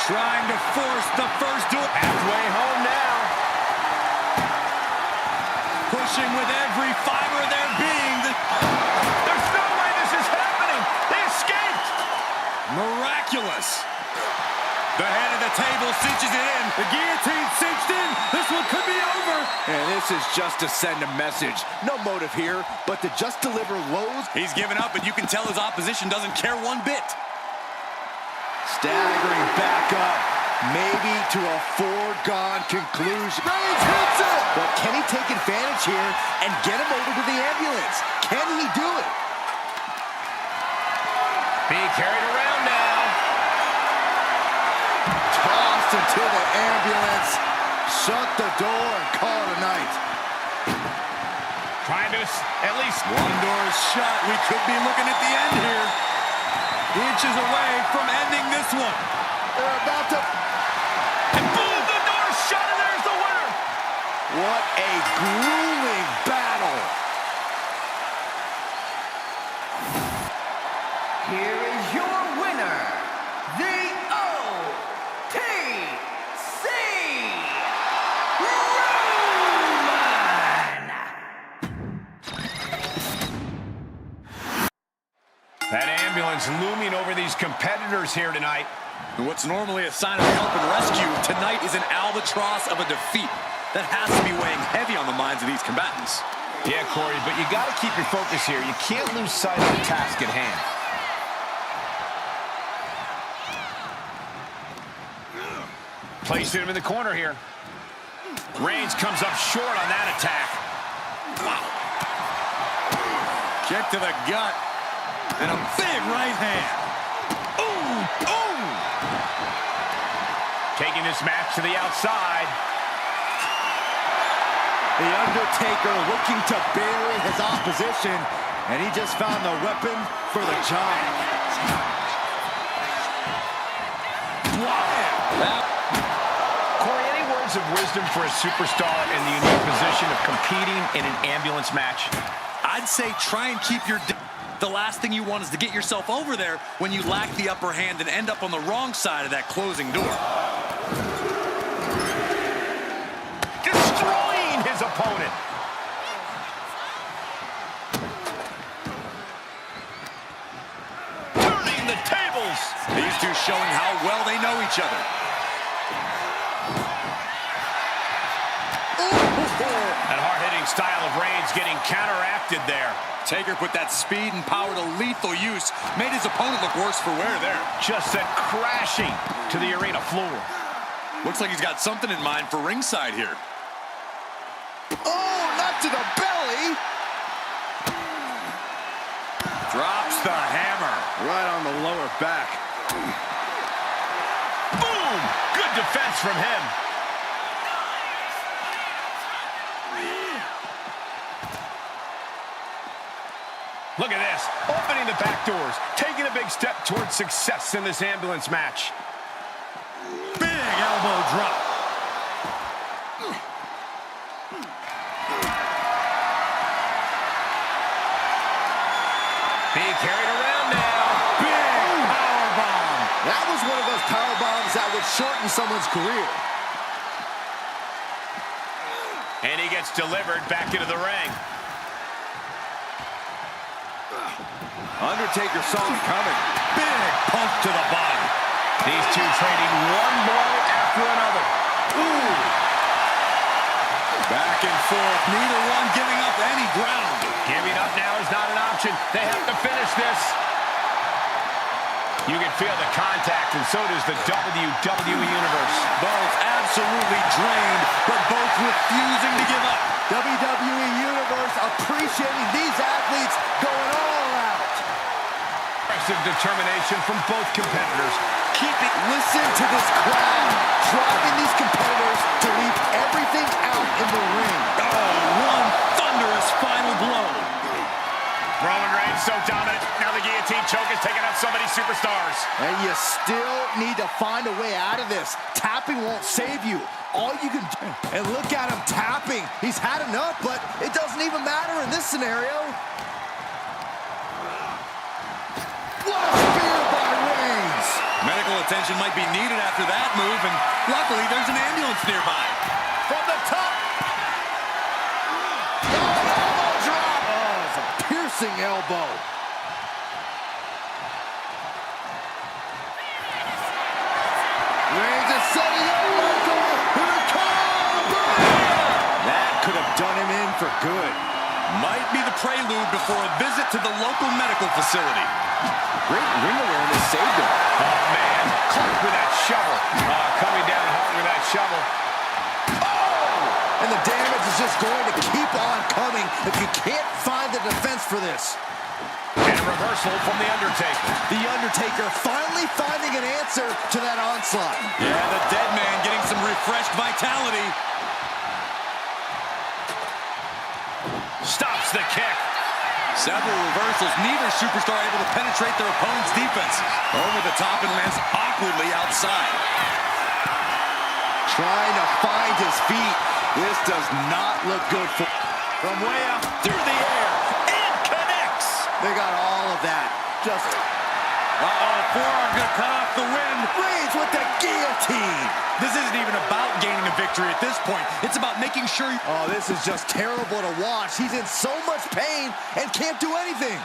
Trying to force the first duel. Halfway home now. Pushing with every fiber of their being. There's no way this is happening. They escaped. Miraculous. The head of the table cinches it in. The guillotine cinched in. This one could be over. And this is just to send a message. No motive here, but to just deliver lows. He's given up, and you can tell his opposition doesn't care one bit. Staggering back up. maybe to a foregone conclusion. Reigns hits it! But can he take advantage here and get him over to the ambulance? Can he do it? Being carried around now. Tossed into the ambulance. Shut the door and call it a night. Trying to at least... One door is shut. We could be looking at the end here. Inches away from ending this one. They're about to... And boom, the door's shut, and there's the winner. What a grueling battle. Here is your winner, the OTC Roman. That ambulance looming over these competitors here tonight. And what's normally a sign of help and rescue, tonight is an albatross of a defeat. That has to be weighing heavy on the minds of these combatants. Yeah, Corey, but you got to keep your focus here. You can't lose sight of the task at hand. Placing him in the corner here. Reigns comes up short on that attack. Wow. Kick to the gut. And a big right hand. Ooh, ooh. Taking this match to the outside. The Undertaker looking to bury his opposition, and he just found the weapon for the job. Wow. Corey, any words of wisdom for a superstar in the unique position of competing in an ambulance match? I'd say try and keep your... The last thing you want is to get yourself over there when you lack the upper hand and end up on the wrong side of that closing door. Destroying his opponent. Turning the tables. These two showing how well they know each other. That hard-hitting style of Reigns getting counteracted there. Taker put that speed and power to lethal use. Made his opponent look worse for wear there. Just sent crashing to the arena floor. Looks like he's got something in mind for ringside here. Oh, not to the belly. Drops the hammer. Right on the lower back. Boom! Good defense from him. Look at this, opening the back doors, taking a big step towards success in this ambulance match. Big elbow drop. Being carried around now. Big powerbomb. That was one of those powerbombs that would shorten someone's career. And he gets delivered back into the ring. Undertaker saw him coming. Big punch to the body. These two trading one blow after another. Ooh. Back and forth. Neither one giving up any ground. Giving up now is not an option. They have to finish this. You can feel the contact, and so does the WWE Universe. Both absolutely drained, but both refusing to give up. WWE Universe appreciating these athletes going all out. Impressive determination from both competitors. Listen to this crowd, driving these competitors to leave everything out in the ring. Oh, one thunderous final blow. Roman Reigns so dominant. Now the guillotine choke is taking out so many superstars. And you still need to find a way out of this. Tapping won't save you. All you can do, and look at him tapping. He's had enough, but it doesn't even matter in this scenario. What a spear by Reigns. Medical attention might be needed after that move, and luckily there's an ambulance nearby. From the top. Elbow drop. Oh, it's a piercing elbow. Reigns is setting up Michael. Here it comes. That could have done him in for good. Might be the prelude before a visit to the local medical facility. Great ring awareness saved him. Oh, man. Caught with that shovel. Coming down hard with that shovel. And the damage is just going to keep on coming if you can't find the defense for this. And a reversal from The Undertaker. The Undertaker finally finding an answer to that onslaught. Yeah, the dead man getting some refreshed vitality. Stops the kick. Several reversals, neither superstar able to penetrate their opponent's defenses. Over the top and lands awkwardly outside. Trying to find his feet. This does not look good for... From way up through the air. And connects. They got all of that. Just... Forearm gonna cut off the wind. Reigns with the guillotine. This isn't even about gaining a victory at this point. It's about making sure... Oh, this is just terrible to watch. He's in so much pain and can't do anything.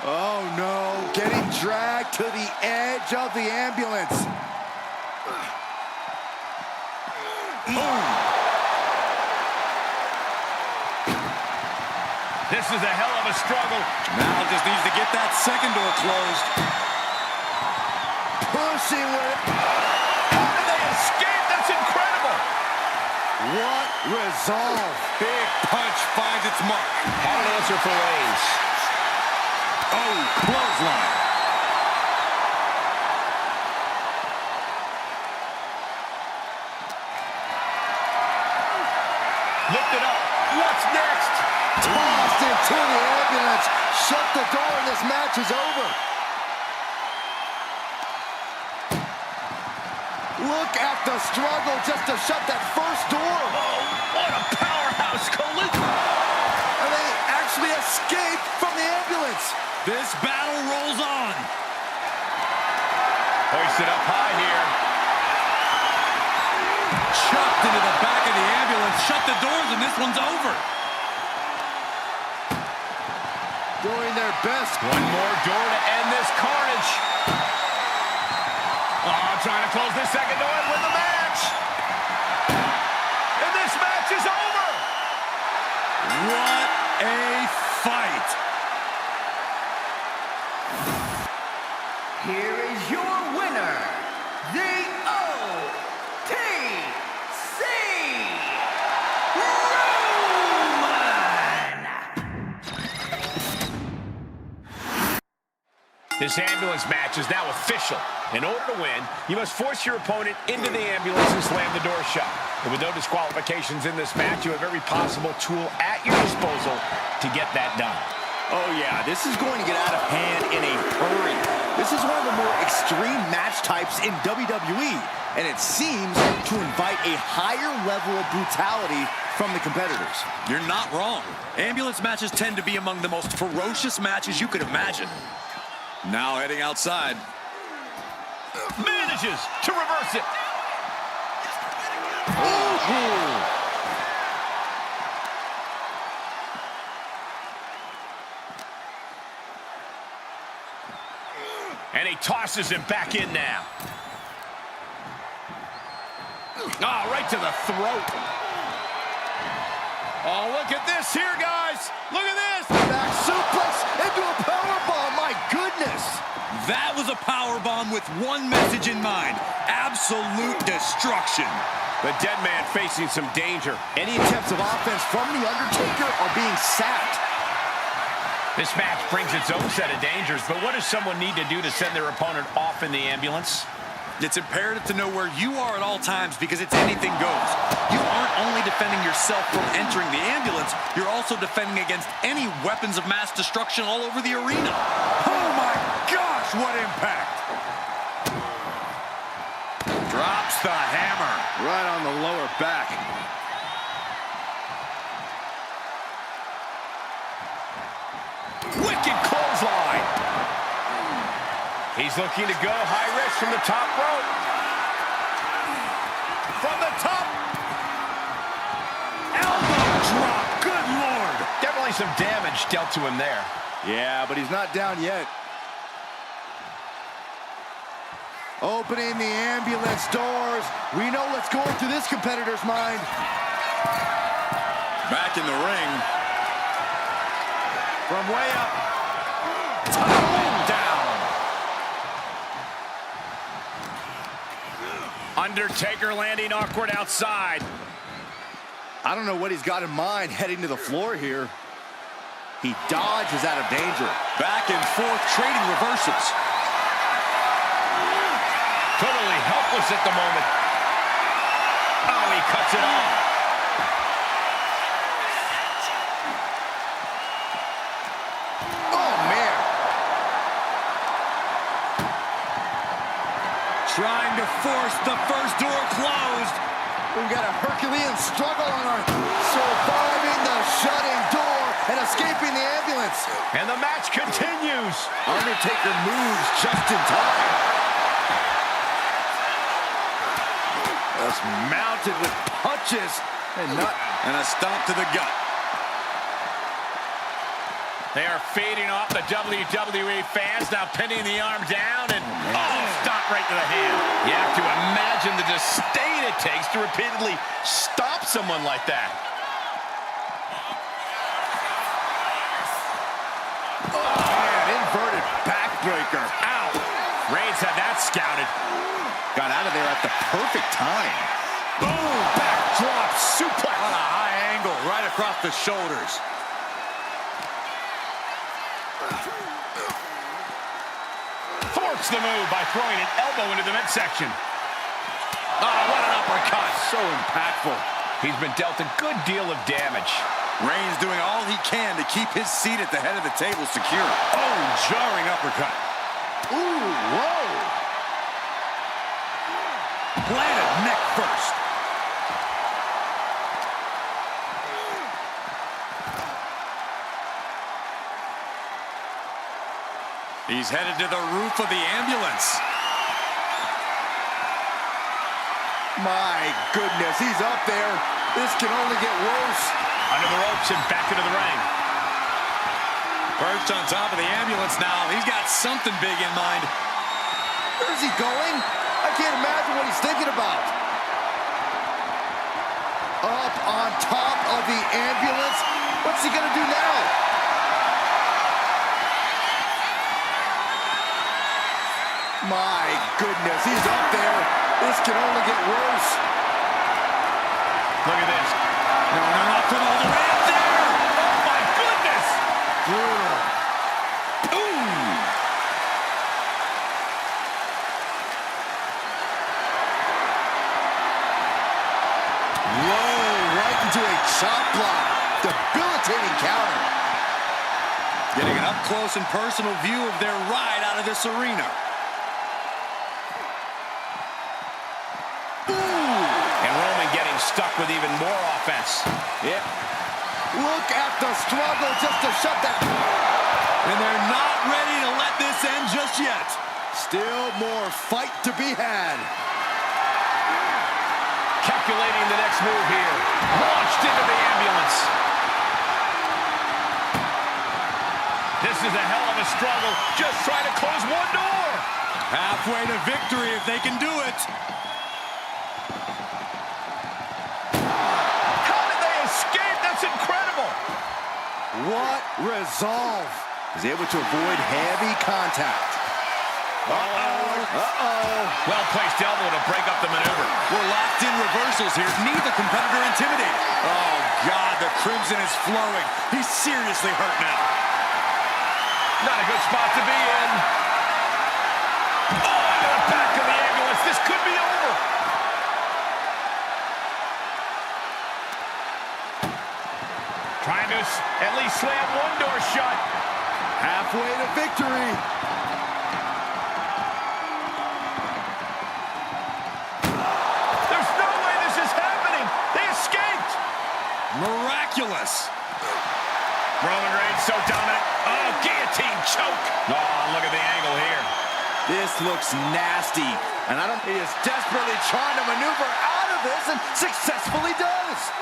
Oh, no. Getting dragged to the edge of the ambulance. This is a hell of a struggle. Now just needs to get that second door closed. Pushing with it. How did they escape? That's incredible. What resolve. Big punch finds its mark. How an answer for Reigns. Oh, clothesline. Lift it up. What's next? Tossed into the ambulance. Shut the door and this match is over. Look at the struggle just to shut that first door. Oh, what a powerhouse collision. And they actually escaped from the ambulance. This battle rolls on. Hoisted up high here. Chucked into the back of the ambulance. Shut the doors and this one's over. Doing their best. One more door to end this carnage. Oh, trying to close this second door and win the match. And this match is over. What a fight. Here is your winner, the OTC Roman. This ambulance match is now official. In order to win, you must force your opponent into the ambulance and slam the door shut. And with no disqualifications in this match, you have every possible tool at your disposal to get that done. Oh, yeah, this is going to get out of hand in a hurry. This is one of the more extreme match types in WWE, and it seems to invite a higher level of brutality from the competitors. You're not wrong. Ambulance matches tend to be among the most ferocious matches you could imagine. Now heading outside. Manages to reverse it. And he tosses him back in now. Oh, right to the throat. Oh, look at this here, guys. Look at this. Back suplex into a powerbomb. My goodness. That was a powerbomb with one message in mind. Absolute destruction. The dead man facing some danger. Any attempts of offense from The Undertaker are being sapped. This match brings its own set of dangers, but what does someone need to do to send their opponent off in the ambulance? It's imperative to know where you are at all times because it's anything goes. You aren't only defending yourself from entering the ambulance, you're also defending against any weapons of mass destruction all over the arena. Oh my gosh, what impact! Drops the hammer. Right on the lower back. Wicked clothesline. He's looking to go high risk from the top rope. From the top. Elbow drop, good Lord. Definitely some damage dealt to him there. Yeah, but he's not down yet. Opening the ambulance doors. We know what's going through this competitor's mind. Back in the ring. From way up. Tumbling down. Undertaker landing awkward outside. I don't know what he's got in mind heading to the floor here. He dodges out of danger. Back and forth, trading reversals. Totally helpless at the moment. Oh, he cuts it off. Oh, man. Trying to force the first door closed. We've got a Herculean struggle on our surviving the shutting door and escaping the ambulance. And the match continues. Undertaker moves just in time. Just mounted with punches and a stomp to the gut. They are feeding off the WWE fans, now pinning the arm down and stomp right to the hand. You have to imagine the disdain it takes to repeatedly stop someone like that. Oh, man, inverted backbreaker. Ow! Reigns had that scouted. Got out of there at the perfect time. Boom! Backdrop suplex. On a high angle, right across the shoulders. Thwarts the move by throwing an elbow into the midsection. Oh, what an uppercut. So impactful. He's been dealt a good deal of damage. Reigns doing all he can to keep his seat at the head of the table secure. Oh, jarring uppercut. Ooh, whoa. Planted neck first. He's headed to the roof of the ambulance. My goodness, he's up there. This can only get worse. Under the ropes and back into the ring. Perched on top of the ambulance now. He's got something big in mind. Where's he going? I can't imagine what he's thinking about. Up on top of the ambulance. What's he gonna do now? My goodness, he's up there. This can only get worse. Look at this. No, not from all the way up there. Oh, my goodness. Brutal. Ooh. Whoa, right into a chop block. Debilitating counter. Getting an up-close and personal view of their ride out of this arena. Stuck with even more offense. Yeah. Look at the struggle just to shut that. And they're not ready to let this end just yet. Still more fight to be had. Calculating the next move here. Launched into the ambulance. This is a hell of a struggle. Just trying to close one door. Halfway to victory if they can do it. Incredible. What resolve. Is able to avoid heavy contact. Well-placed elbow to break up the maneuver. We're locked in reversals here. Neither competitor intimidated. Oh, God, the crimson is flowing. He's seriously hurt now. Not a good spot to be in. Oh, into the back of the ambulance. This could be over. Trying to at least slam one door shut. Halfway to victory. There's no way this is happening. They escaped. Miraculous. Roman Reigns so dominant. Oh, guillotine choke. Oh, look at the angle here. This looks nasty. And he is desperately trying to maneuver out of this and successfully does.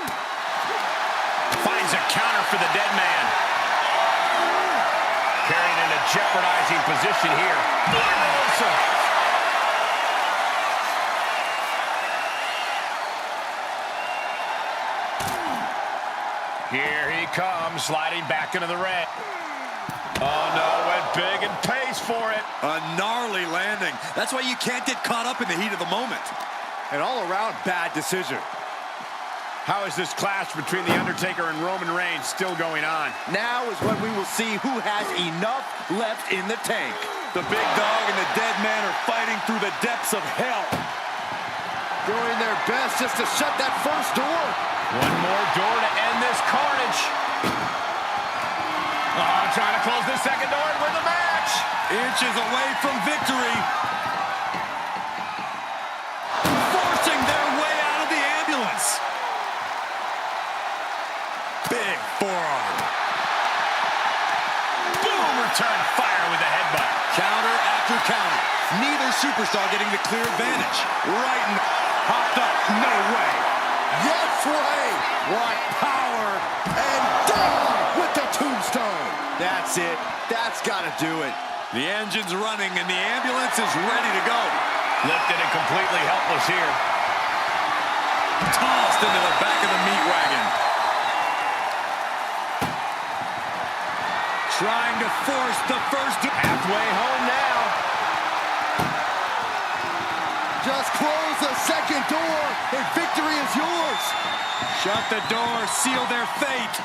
Finds a counter for the dead man. Carried in a jeopardizing position here. Reversal. Here he comes, sliding back into the ring. Oh, no, went big and pays for it. A gnarly landing. That's why you can't get caught up in the heat of the moment. An all-around bad decision. How is this clash between The Undertaker and Roman Reigns still going on? Now is when we will see who has enough left in the tank. The big dog and the dead man are fighting through the depths of hell. Doing their best just to shut that first door. One more door to end this carnage. Oh, trying to close this second door and win the match. Inches away from victory. Forcing their way out of the ambulance. Big forearm. Boom, return fire with a headbutt. Counter after counter. Neither superstar getting the clear advantage. Right in. Hopped up. No way. Yes way. What power. And down with the tombstone. That's it. That's got to do it. The engine's running and the ambulance is ready to go. Lifted and completely helpless here. Tossed into the back of the meat wagon. Trying to force the first. Halfway home now. Just close the second door and victory is yours. Shut the door, seal their fate.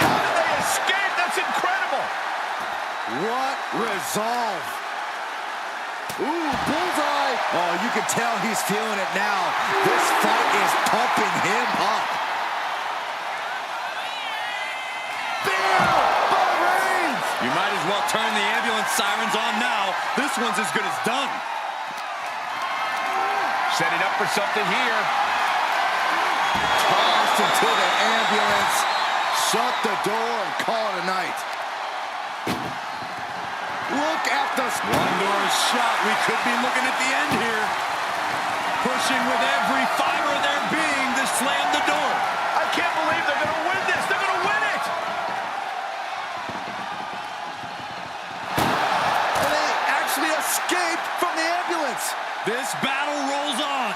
How did they escape? That's incredible. What resolve. Ooh, bullseye. Oh, you can tell he's feeling it now. This fight is pumping him up. You might as well turn the ambulance sirens on now. This one's as good as done. Setting up for something here. Tossed into the ambulance. Shut the door and call it a night. Look at the... One door is shot. We could be looking at the end here. Pushing with every fiber of their being to slam the door. I can't believe they're going to win this. They're going to win it. And they actually escaped from the ambulance. This battle rolls on.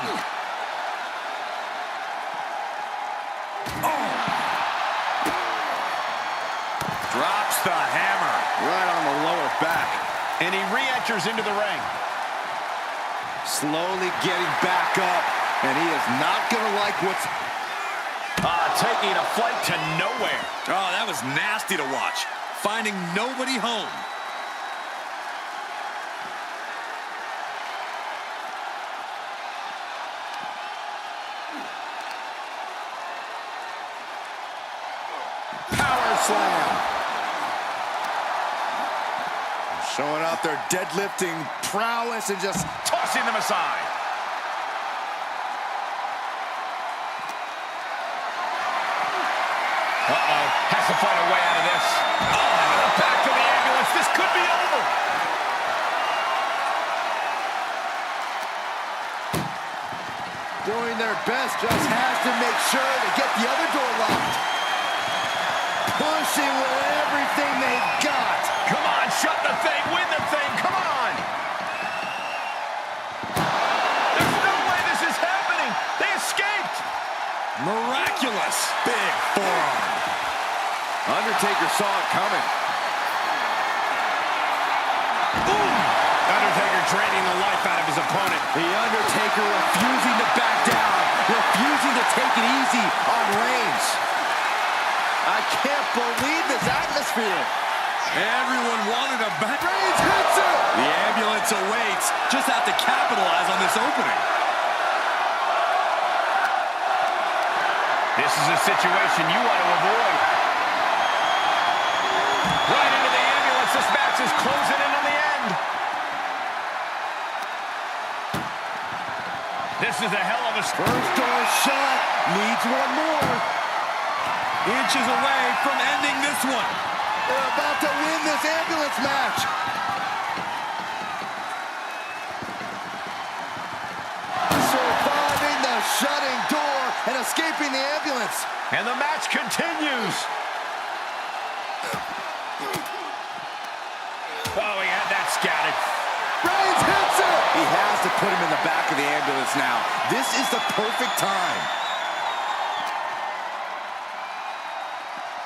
Oh. Drops the hammer. Right on the lower back. And he re-enters into the ring. Slowly getting back up. And he is not going to like what's... Taking a flight to nowhere. Oh, that was nasty to watch. Finding nobody home. Power slam. Showing off their deadlifting prowess and just Tossing them aside. Uh-oh. Has to find a way out of this. Oh, back to the ambulance. This could be over. doing their best. Just has to make sure to get the other door locked. Pushing with everything they've got. Come on, shut the thing, win the thing, come on! There's no way this is happening! They escaped! Miraculous. Big forearm. Undertaker saw it coming. Boom! Undertaker draining the life out of his opponent. The Undertaker refusing to back down, refusing to take it easy on Reigns. I can't believe this atmosphere. Everyone wanted a back. Reigns hits it! The ambulance awaits. Just have to capitalize on this opening. This is a situation you want to avoid. Right into the ambulance. This match is closing in on the end. This is a hell of a First door shot. Needs one more. Inches away from ending this one. They're about to win this ambulance match. Surviving the shutting door and escaping the ambulance. And the match continues. Oh, he had that scouted. Reigns hits it. He has to put him in the back of the ambulance now. This is the perfect time.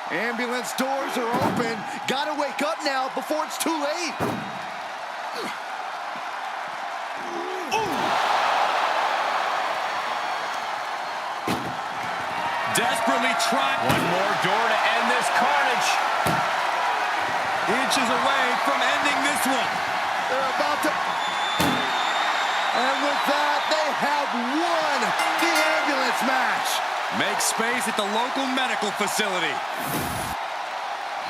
Ambulance doors are open. Gotta wake up now before it's too late. Desperately trying. One more door to end this carnage. Inches away from ending this one. They're about to... And with that, they have won the ambulance match. Make space at the local medical facility.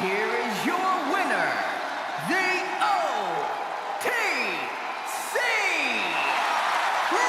Here is your winner, the OTC Roman.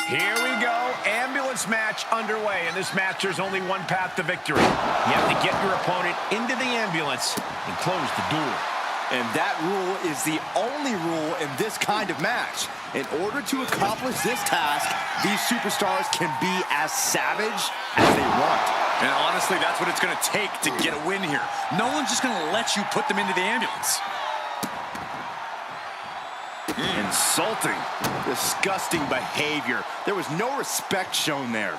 Here we go, ambulance match underway. In this match, there's only one path to victory. You have to get your opponent into the ambulance and close the door. And that rule is the only rule in this kind of match. In order to accomplish this task, these superstars can be as savage as they want. And honestly, that's what it's going to take to get a win here. No one's just going to let you put them into the ambulance. Insulting, disgusting behavior. There was no respect shown there.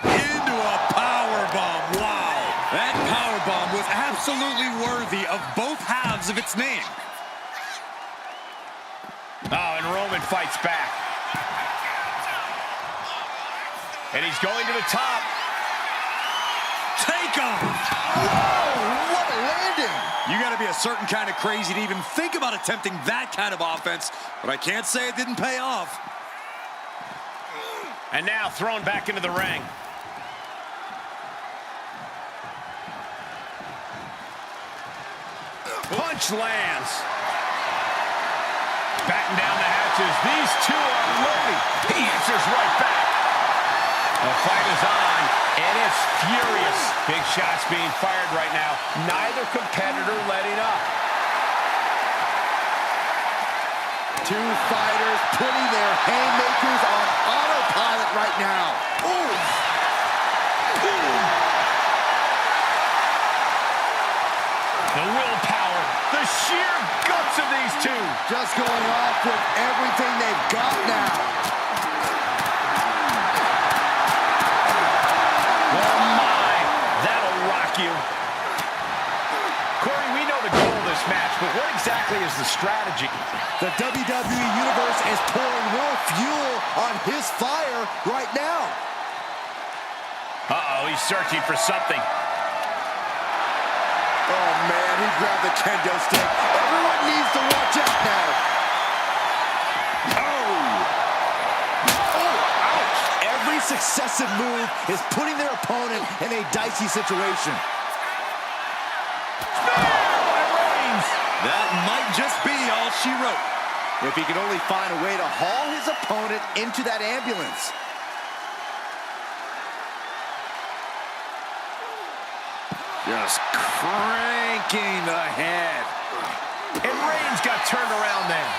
Into a powerbomb. Wow. That powerbomb was absolutely worthy of both halves of its name. Oh, and Roman fights back. And he's going to the top. Take him. Oh, what a landing. You got to be a certain kind of crazy to even think about attempting that kind of offense, but I can't say it didn't pay off. And now thrown back into the ring. Punch lands. Batten down the hatches. These two are loading. He answers right back. The fight is on, and it's furious. Big shots being fired right now. Neither competitor letting up. Two fighters putting their haymakers on autopilot right now. Ooh. Ooh. The willpower, the sheer guts of these two. Just going off with everything they've got now. Oh my, that'll rock you. Corey, we know the goal of this match, but what exactly is the strategy? The WWE Universe is pouring more fuel on his fire right now. Uh-oh, he's searching for something. Oh, man, he grabbed the kendo stick. Everyone needs to watch out now. Oh, ouch. Every successive move is putting their opponent in a dicey situation. That might just be all she wrote. If he could only find a way to haul his opponent into that ambulance. Just cranking the head. And Reigns got turned around there.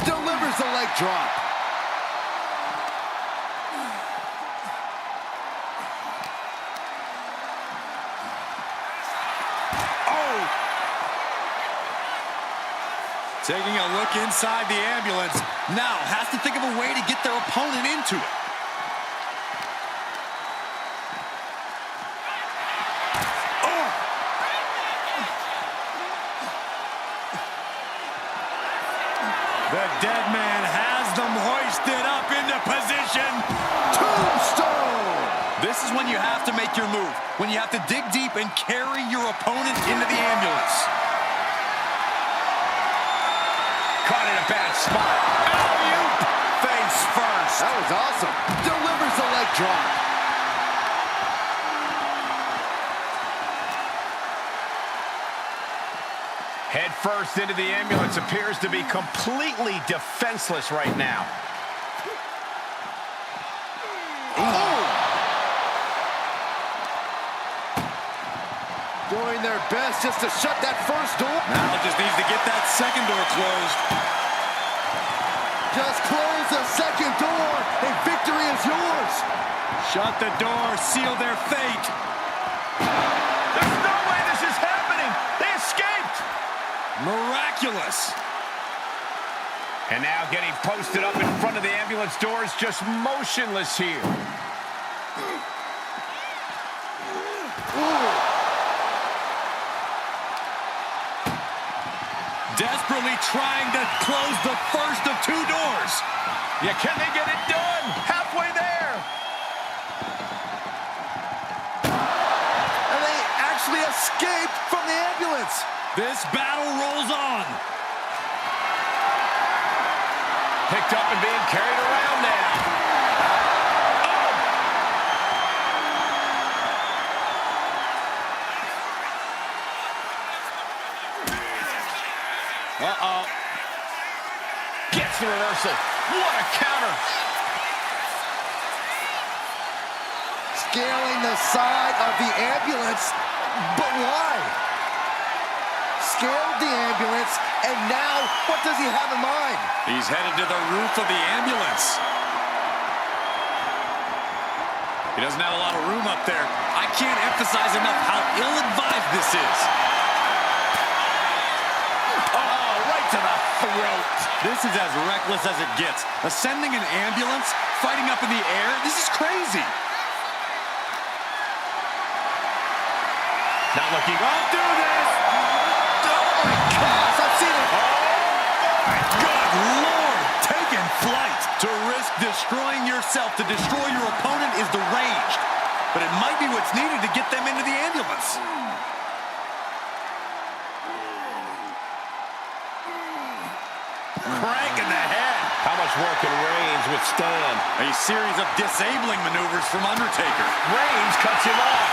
Delivers the leg drop. Taking a look inside the ambulance. Now has to think of a way to get their opponent into it. The dead man has them hoisted up into position. Tombstone! This is when you have to make your move. When you have to dig deep and carry your opponent into the ambulance. Caught in a bad spot. Alley-oop! Face first. That was awesome. Delivers the leg drop. Head first into the ambulance, appears to be completely defenseless right now. Doing their best just to shut that first door. Now just needs to get that second door closed. Just close the second door, and victory is yours. Shut the door, seal their fate. There's no way this is happening. They escaped. Miraculous. And now getting posted up in front of the ambulance doors, just motionless here. Desperately trying to close the first of two doors. Yeah, can they get it done? Halfway there. And they actually escaped from the ambulance. This battle rolls on. Picked up and being carried around now. Uh-oh. Gets the reversal. What a counter. Scaling the side of the ambulance, but why? Scaled the ambulance, and now what does he have in mind? He's headed to the roof of the ambulance. He doesn't have a lot of room up there. I can't emphasize enough how ill-advised this is. To the throat. This is as reckless as it gets. Ascending an ambulance, fighting up in the air, this is crazy. Not looking. Don't do this! Oh my gosh, I've seen it. Good Lord! Taking flight. To risk destroying yourself to destroy your opponent is deranged. But it might be what's needed to get them into the ambulance. Crank in the head. How much more can Reigns withstand? A series of disabling maneuvers from Undertaker. Reigns cuts him off.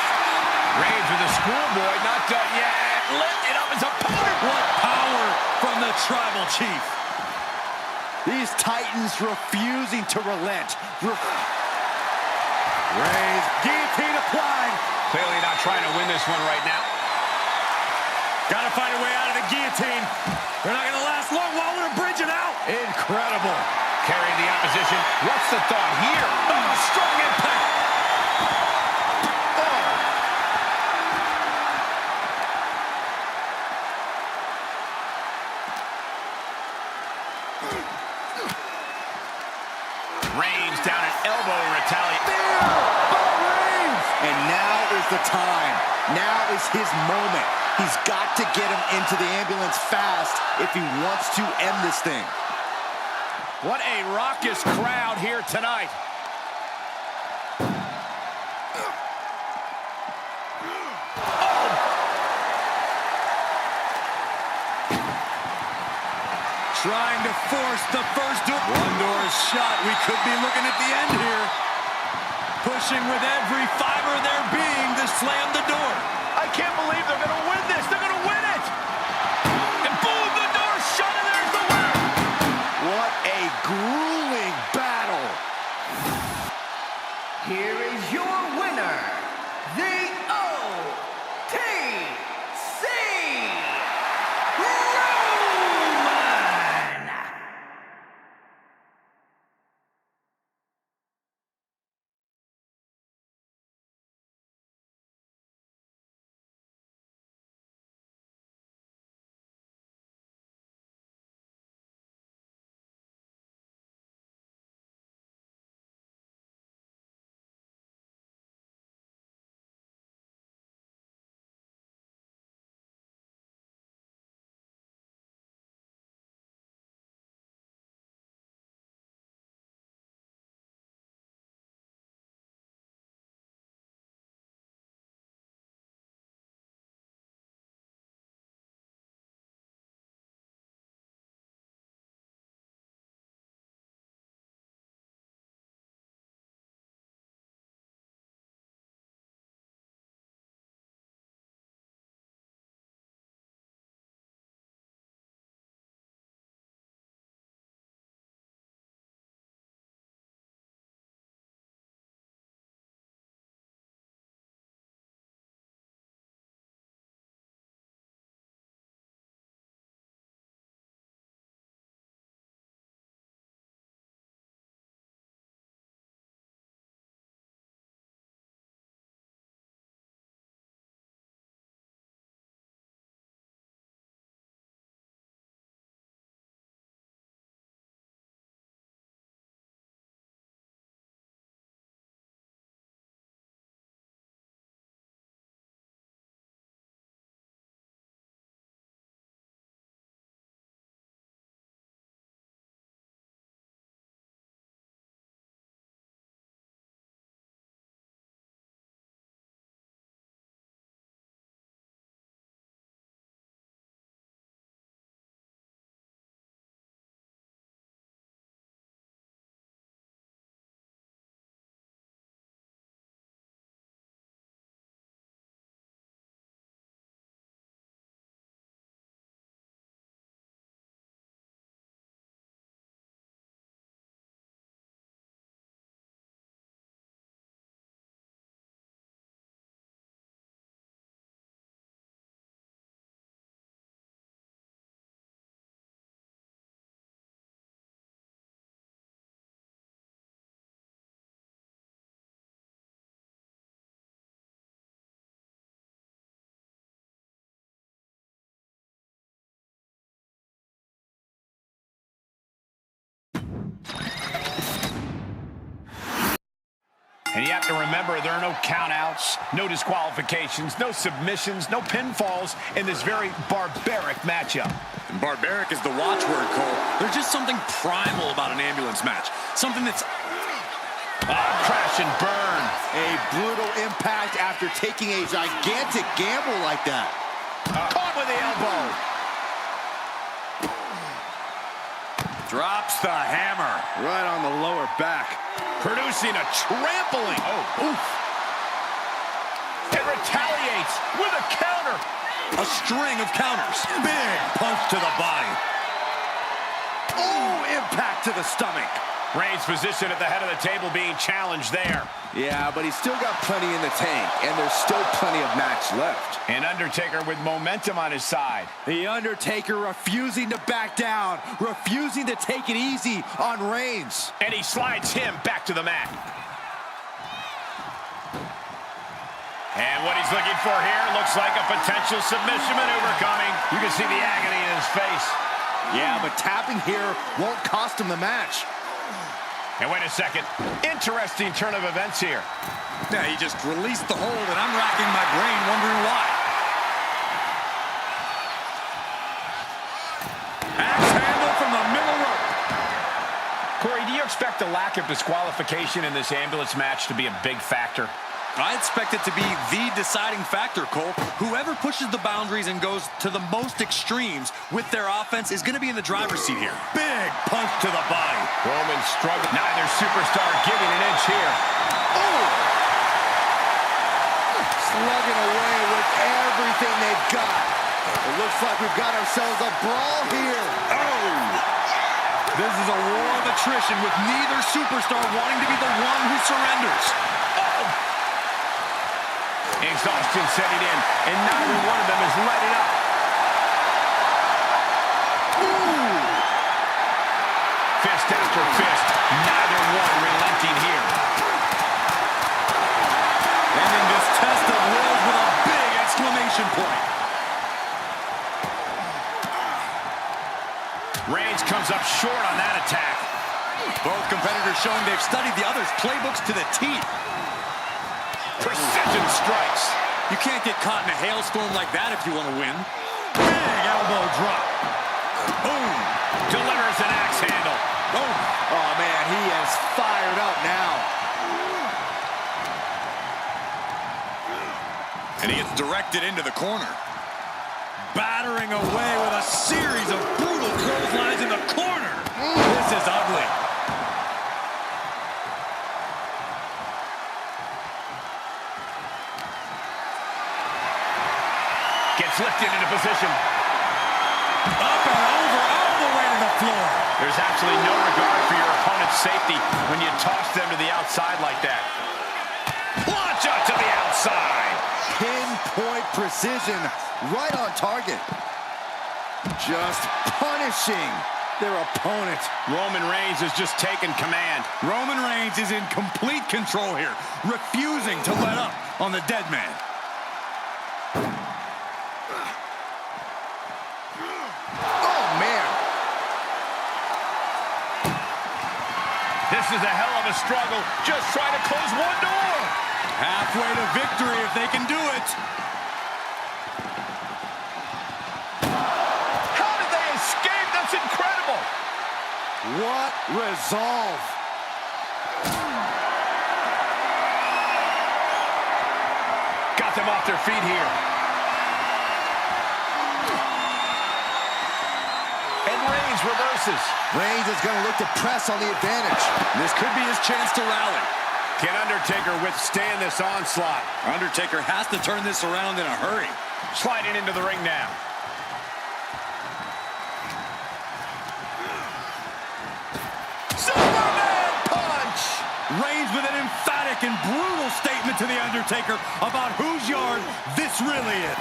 Reigns with a schoolboy, not done yet. Lifted up his opponent. What power from the tribal chief. These Titans refusing to relent. Reigns, guillotine applied. Clearly not trying to win this one right now. Gotta find a way out of the guillotine. They're not gonna last long while we're bridging out. Incredible. Carrying the opposition. What's the thought here? Oh, strong impact. Oh. Reigns down an elbow in retaliation. And now is the time. Now is his moment. He's got to get him into the ambulance fast if he wants to end this thing. What a raucous crowd here tonight. Trying to force the first door. One door is shut. We could be looking at the end here. Pushing with every fiber of their being to slam the door. I can't believe they're going to win this. They're going to win it. And boom, the door's shut, and there's the winner. What a grueling battle. Here is your winner, the And you have to remember, there are no countouts, no disqualifications, no submissions, no pinfalls in this very barbaric matchup. And barbaric is the watchword, Cole. There's just something primal about an ambulance match. Something that's... crash and burn. A brutal impact after taking a gigantic gamble like that. Caught with the elbow. Drops the hammer. Right on the lower back. Producing a trampling. Oh, oof. And retaliates with a counter. A string of counters. Big punch to the body. Oh, impact to the stomach. Reigns' position at the head of the table being challenged there. Yeah, but he's still got plenty in the tank, and there's still plenty of match left. And Undertaker with momentum on his side. The Undertaker refusing to back down, refusing to take it easy on Reigns. And he slides him back to the mat. And what he's looking for here looks like a potential submission maneuver coming. You can see the agony in his face. Yeah, but tapping here won't cost him the match. And wait a second. Interesting turn of events here. Yeah, he just released the hold, and I'm racking my brain wondering why. Axe handle from the middle rope. Corey, do you expect the lack of disqualification in this ambulance match to be a big factor? I expect it to be the deciding factor, Cole. Whoever pushes the boundaries and goes to the most extremes with their offense is going to be in the driver's seat here. Big punch to the body. Roman struggling. Neither superstar giving an inch here. Oh! Slugging away with everything they've got. It looks like we've got ourselves a brawl here. Oh! This is a war of attrition with neither superstar wanting to be the one who surrenders. Exhaustion setting in, and neither one of them is letting up. Ooh. Fist after fist, neither one relenting here. Ending this test of wills with a big exclamation point. Reigns comes up short on that attack. Both competitors showing they've studied the other's playbooks to the teeth. Precision strikes. You can't get caught in a hailstorm like that if you want to win. Big elbow drop. Boom. Delivers an axe handle. Boom. Oh, man, he is fired up now. And he gets directed into the corner. Battering away with a series of brutal clotheslines in the corner. This is ugly. Gets lifted into position. Up and over, all the way to the floor. There's absolutely no regard for your opponent's safety when you toss them to the outside like that. Launch out to the outside. Pinpoint precision, right on target. Just punishing their opponent. Roman Reigns has just taken command. Roman Reigns is in complete control here, refusing to let up on the dead man. This is a hell of a struggle, just trying to close one door. Halfway to victory if they can do it. How did they escape? That's incredible. What resolve. Got them off their feet here. And Reigns reverses. Reigns is going to look to press on the advantage. This could be his chance to rally. Can Undertaker withstand this onslaught? Undertaker has to turn this around in a hurry. Sliding into the ring now. Superman punch! Reigns with an emphatic and brutal statement to the Undertaker about whose yard this really is.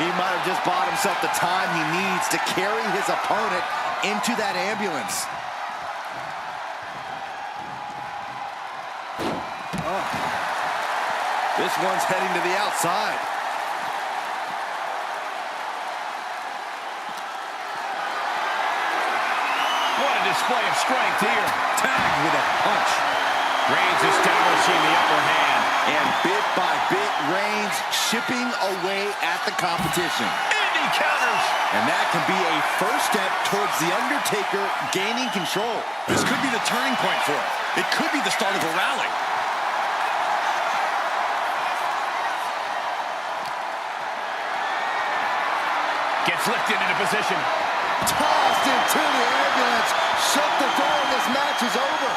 He might have just bought himself the time he needs to carry his opponent into that ambulance. Oh. This one's heading to the outside. What a display of strength here. Tagged with a punch. Reigns establishing the upper hand. And bit by bit, Reigns chipping away at the competition. And he counters. And that can be a first step towards The Undertaker gaining control. This could be the turning point for him. It could be the start of a rally. Gets lifted into position. Tossed into the ambulance. Shut the door and this match is over.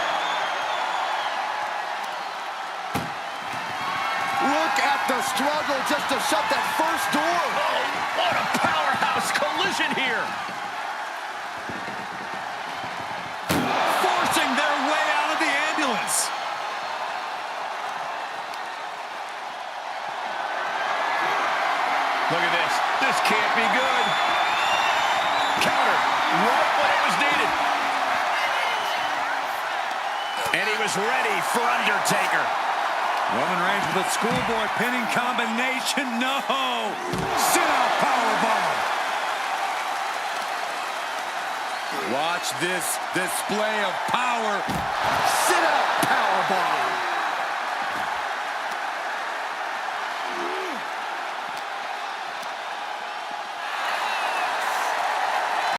Look at the struggle just to shut that first door. Oh, what a powerhouse collision here. Forcing their way out of the ambulance. Look at this. This can't be good. Counter. Right when it was needed. And he was ready for Undertaker. Roman Reigns with a schoolboy pinning combination. No! Sit-out powerbomb. Watch this display of power. Sit-out powerbomb.